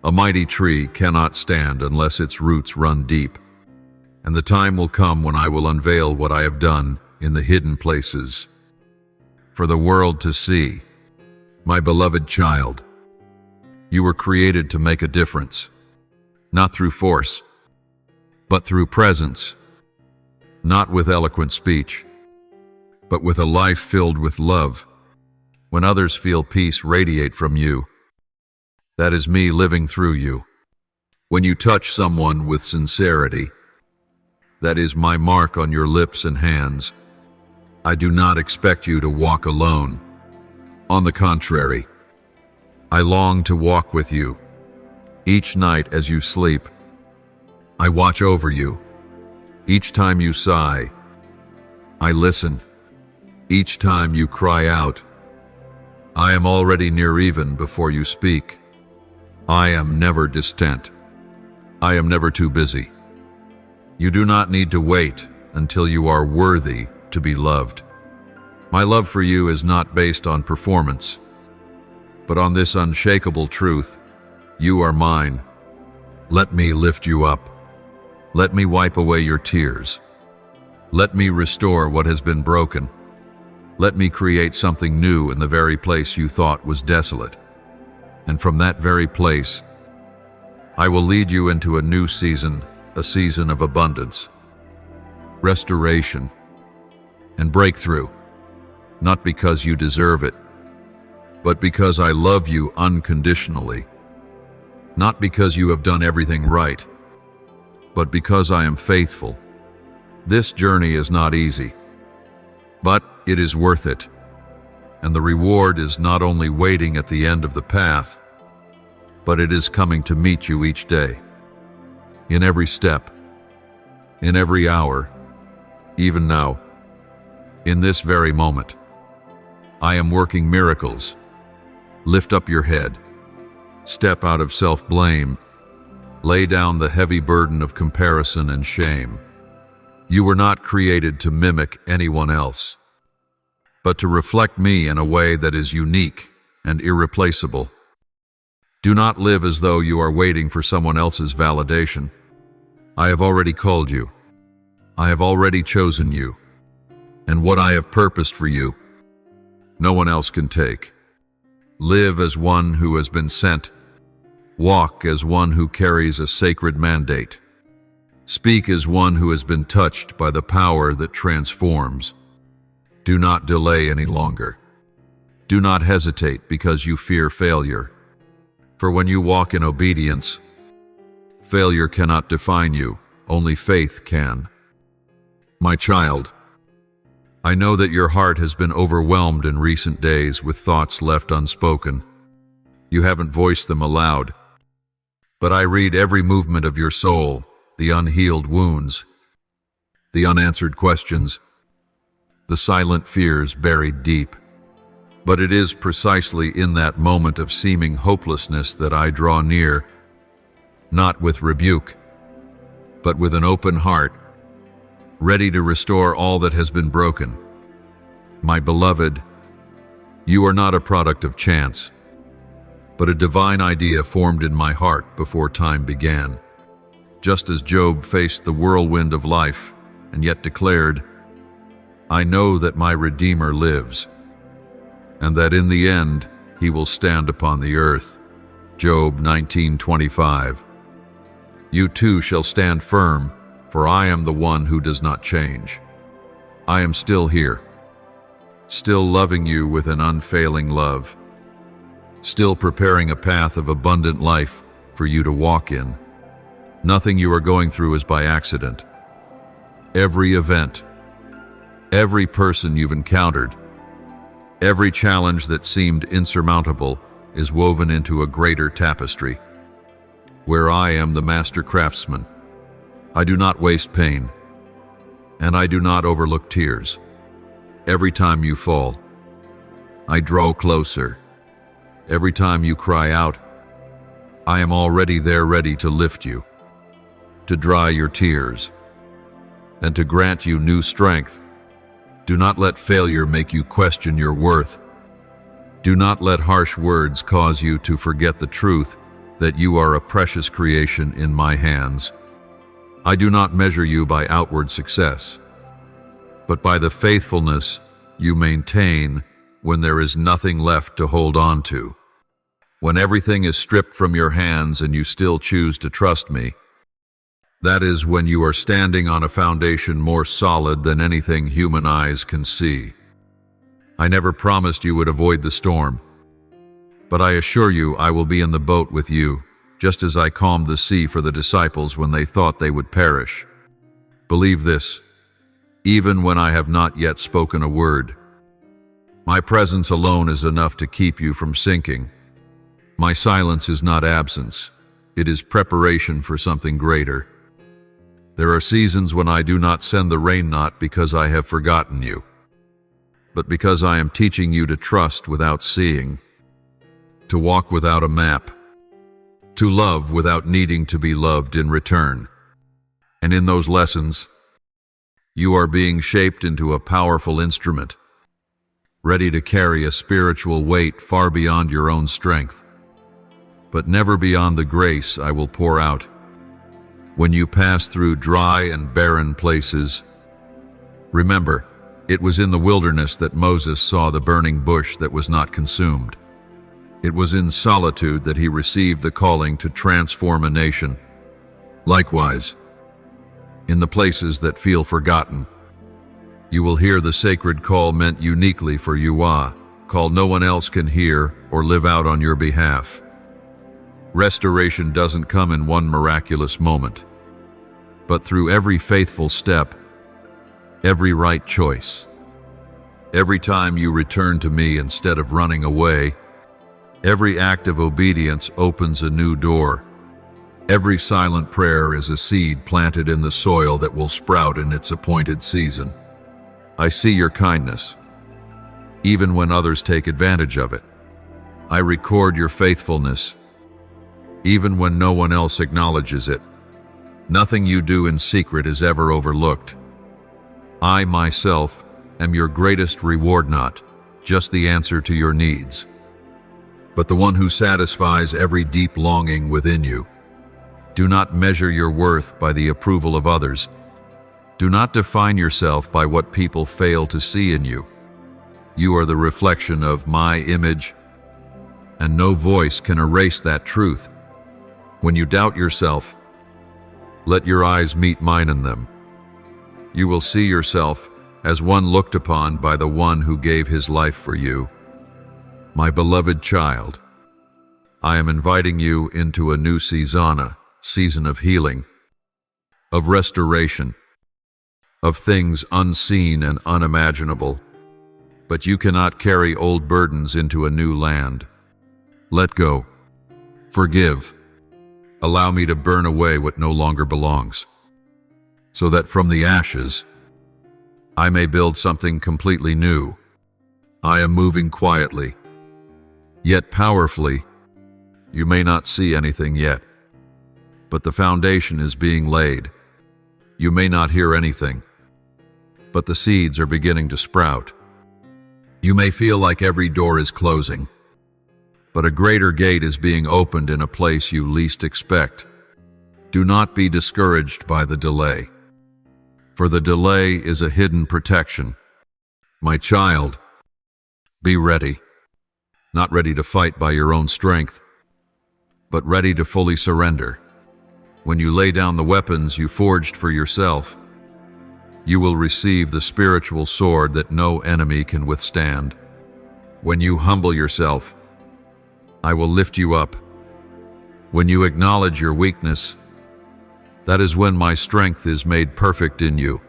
A mighty tree cannot stand unless its roots run deep. And the time will come when I will unveil what I have done in the hidden places, for the world to see. My beloved child, you were created to make a difference, not through force, but through presence, not with eloquent speech, but with a life filled with love. When others feel peace radiate from you, that is me living through you. When you touch someone with sincerity, that is my mark on your lips and hands. I do not expect you to walk alone. On the contrary, I long to walk with you. Each night as you sleep, I watch over you. Each time you sigh, I listen. Each time you cry out, I am already near even before you speak. I am never distant. I am never too busy. You do not need to wait until you are worthy to be loved. My love for you is not based on performance, but on this unshakable truth: you are mine. Let me lift you up. Let me wipe away your tears. Let me restore what has been broken. Let me create something new in the very place you thought was desolate. And from that very place, I will lead you into a new season, a season of abundance, restoration, and breakthrough, not because you deserve it, but because I love you unconditionally, not because you have done everything right, but because I am faithful. This journey is not easy, but it is worth it, and the reward is not only waiting at the end of the path, but it is coming to meet you each day, in every step, in every hour, even now, in this very moment. I am working miracles. Lift up your head. Step out of self-blame. Lay down the heavy burden of comparison and shame. You were not created to mimic anyone else, but to reflect me in a way that is unique and irreplaceable. Do not live as though you are waiting for someone else's validation. I have already called you. I have already chosen you. And what I have purposed for you, no one else can take. Live as one who has been sent. Walk as one who carries a sacred mandate. Speak as one who has been touched by the power that transforms. Do not delay any longer. Do not hesitate because you fear failure. For when you walk in obedience, failure cannot define you, only faith can. My child, I know that your heart has been overwhelmed in recent days with thoughts left unspoken. You haven't voiced them aloud, but I read every movement of your soul, the unhealed wounds, the unanswered questions, the silent fears buried deep. But it is precisely in that moment of seeming hopelessness that I draw near, not with rebuke, but with an open heart, ready to restore all that has been broken. My beloved, you are not a product of chance, but a divine idea formed in my heart before time began. Just as Job faced the whirlwind of life and yet declared, I know that my Redeemer lives, and that in the end he will stand upon the earth. Job 19:25. You too shall stand firm, for I am the one who does not change. I am still here, still loving you with an unfailing love, still preparing a path of abundant life for you to walk in. Nothing you are going through is by accident. Every event, every person you've encountered, every challenge that seemed insurmountable is woven into a greater tapestry, where I am the master craftsman. I do not waste pain, and I do not overlook tears. Every time you fall, I draw closer. Every time you cry out, I am already there ready to lift you, to dry your tears, and to grant you new strength. Do not let failure make you question your worth. Do not let harsh words cause you to forget the truth that you are a precious creation in my hands. I do not measure you by outward success, but by the faithfulness you maintain when there is nothing left to hold on to. When everything is stripped from your hands and you still choose to trust me, that is when you are standing on a foundation more solid than anything human eyes can see. I never promised you would avoid the storm, but I assure you I will be in the boat with you, just as I calmed the sea for the disciples when they thought they would perish. Believe this, even when I have not yet spoken a word. My presence alone is enough to keep you from sinking. My silence is not absence, it is preparation for something greater. There are seasons when I do not send the rain, not because I have forgotten you, but because I am teaching you to trust without seeing, to walk without a map, to love without needing to be loved in return. And in those lessons, you are being shaped into a powerful instrument, ready to carry a spiritual weight far beyond your own strength, but never beyond the grace I will pour out. When you pass through dry and barren places, remember, it was in the wilderness that Moses saw the burning bush that was not consumed. It was in solitude that he received the calling to transform a nation. Likewise, in the places that feel forgotten, you will hear the sacred call meant uniquely for you, call no one else can hear or live out on your behalf. Restoration doesn't come in one miraculous moment, but through every faithful step, every right choice. Every time you return to me instead of running away, every act of obedience opens a new door. Every silent prayer is a seed planted in the soil that will sprout in its appointed season. I see your kindness, even when others take advantage of it. I record your faithfulness, even when no one else acknowledges it. Nothing you do in secret is ever overlooked. I myself am your greatest reward, not just the answer to your needs, but the one who satisfies every deep longing within you. Do not measure your worth by the approval of others. Do not define yourself by what people fail to see in you. You are the reflection of my image, and no voice can erase that truth. When you doubt yourself, let your eyes meet mine in them. You will see yourself as one looked upon by the one who gave his life for you. My beloved child, I am inviting you into a new season of healing, of restoration, of things unseen and unimaginable. But you cannot carry old burdens into a new land. Let go. Forgive. Allow me to burn away what no longer belongs, so that from the ashes, I may build something completely new. I am moving quietly, yet powerfully. You may not see anything yet, but the foundation is being laid. You may not hear anything, but the seeds are beginning to sprout. You may feel like every door is closing, but a greater gate is being opened in a place you least expect. Do not be discouraged by the delay, for the delay is a hidden protection. My child, be ready, not ready to fight by your own strength, but ready to fully surrender. When you lay down the weapons you forged for yourself, you will receive the spiritual sword that no enemy can withstand. When you humble yourself, I will lift you up. When you acknowledge your weakness, that is when my strength is made perfect in you.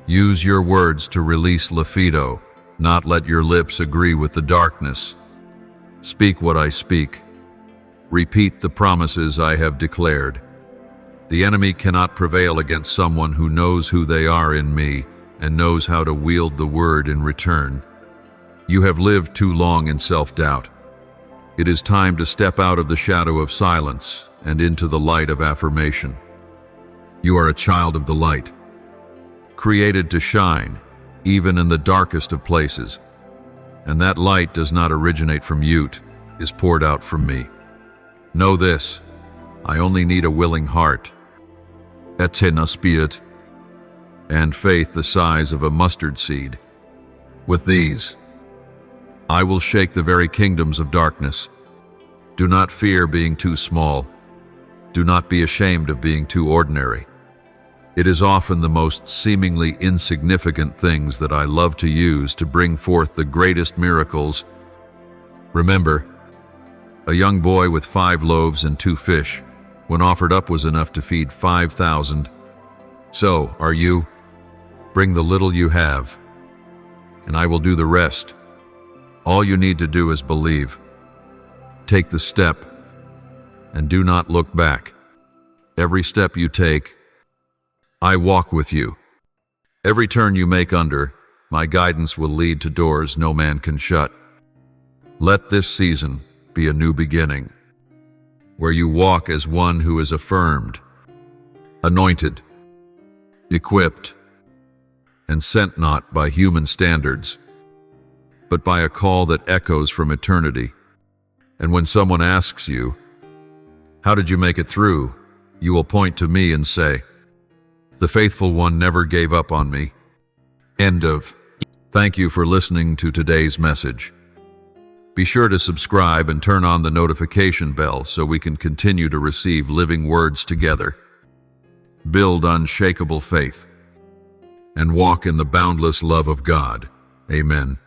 Use your words to release Lefido, not let your lips agree with the darkness. Speak what I speak. Repeat the promises I have declared. The enemy cannot prevail against someone who knows who they are in me and knows how to wield the word in return. You have lived too long in self-doubt. It is time to step out of the shadow of silence and into the light of affirmation. You are a child of the light, created to shine, even in the darkest of places. And that light does not originate from you, it is poured out from me. Know this, I only need a willing heart. Etena spirit. and faith the size of a mustard seed. With these, I will shake the very kingdoms of darkness. Do not fear being too small. Do not be ashamed of being too ordinary. It is often the most seemingly insignificant things that I love to use to bring forth the greatest miracles. Remember, a young boy with 5 loaves and 2 fish, when offered up, was enough to feed 5,000. So, are you? Bring the little you have, and I will do the rest. All you need to do is believe. Take the step, and do not look back. Every step you take, I walk with you. Every turn you make under, my guidance will lead to doors no man can shut. Let this season be a new beginning, where you walk as one who is affirmed, anointed, equipped, and sent not by human standards, but by a call that echoes from eternity. And when someone asks you, "How did you make it through?" you will point to me and say, "The faithful one never gave up on me." End of. Thank you for listening to today's message. Be sure to subscribe and turn on the notification bell so we can continue to receive living words together. Build unshakable faith and walk in the boundless love of God. Amen.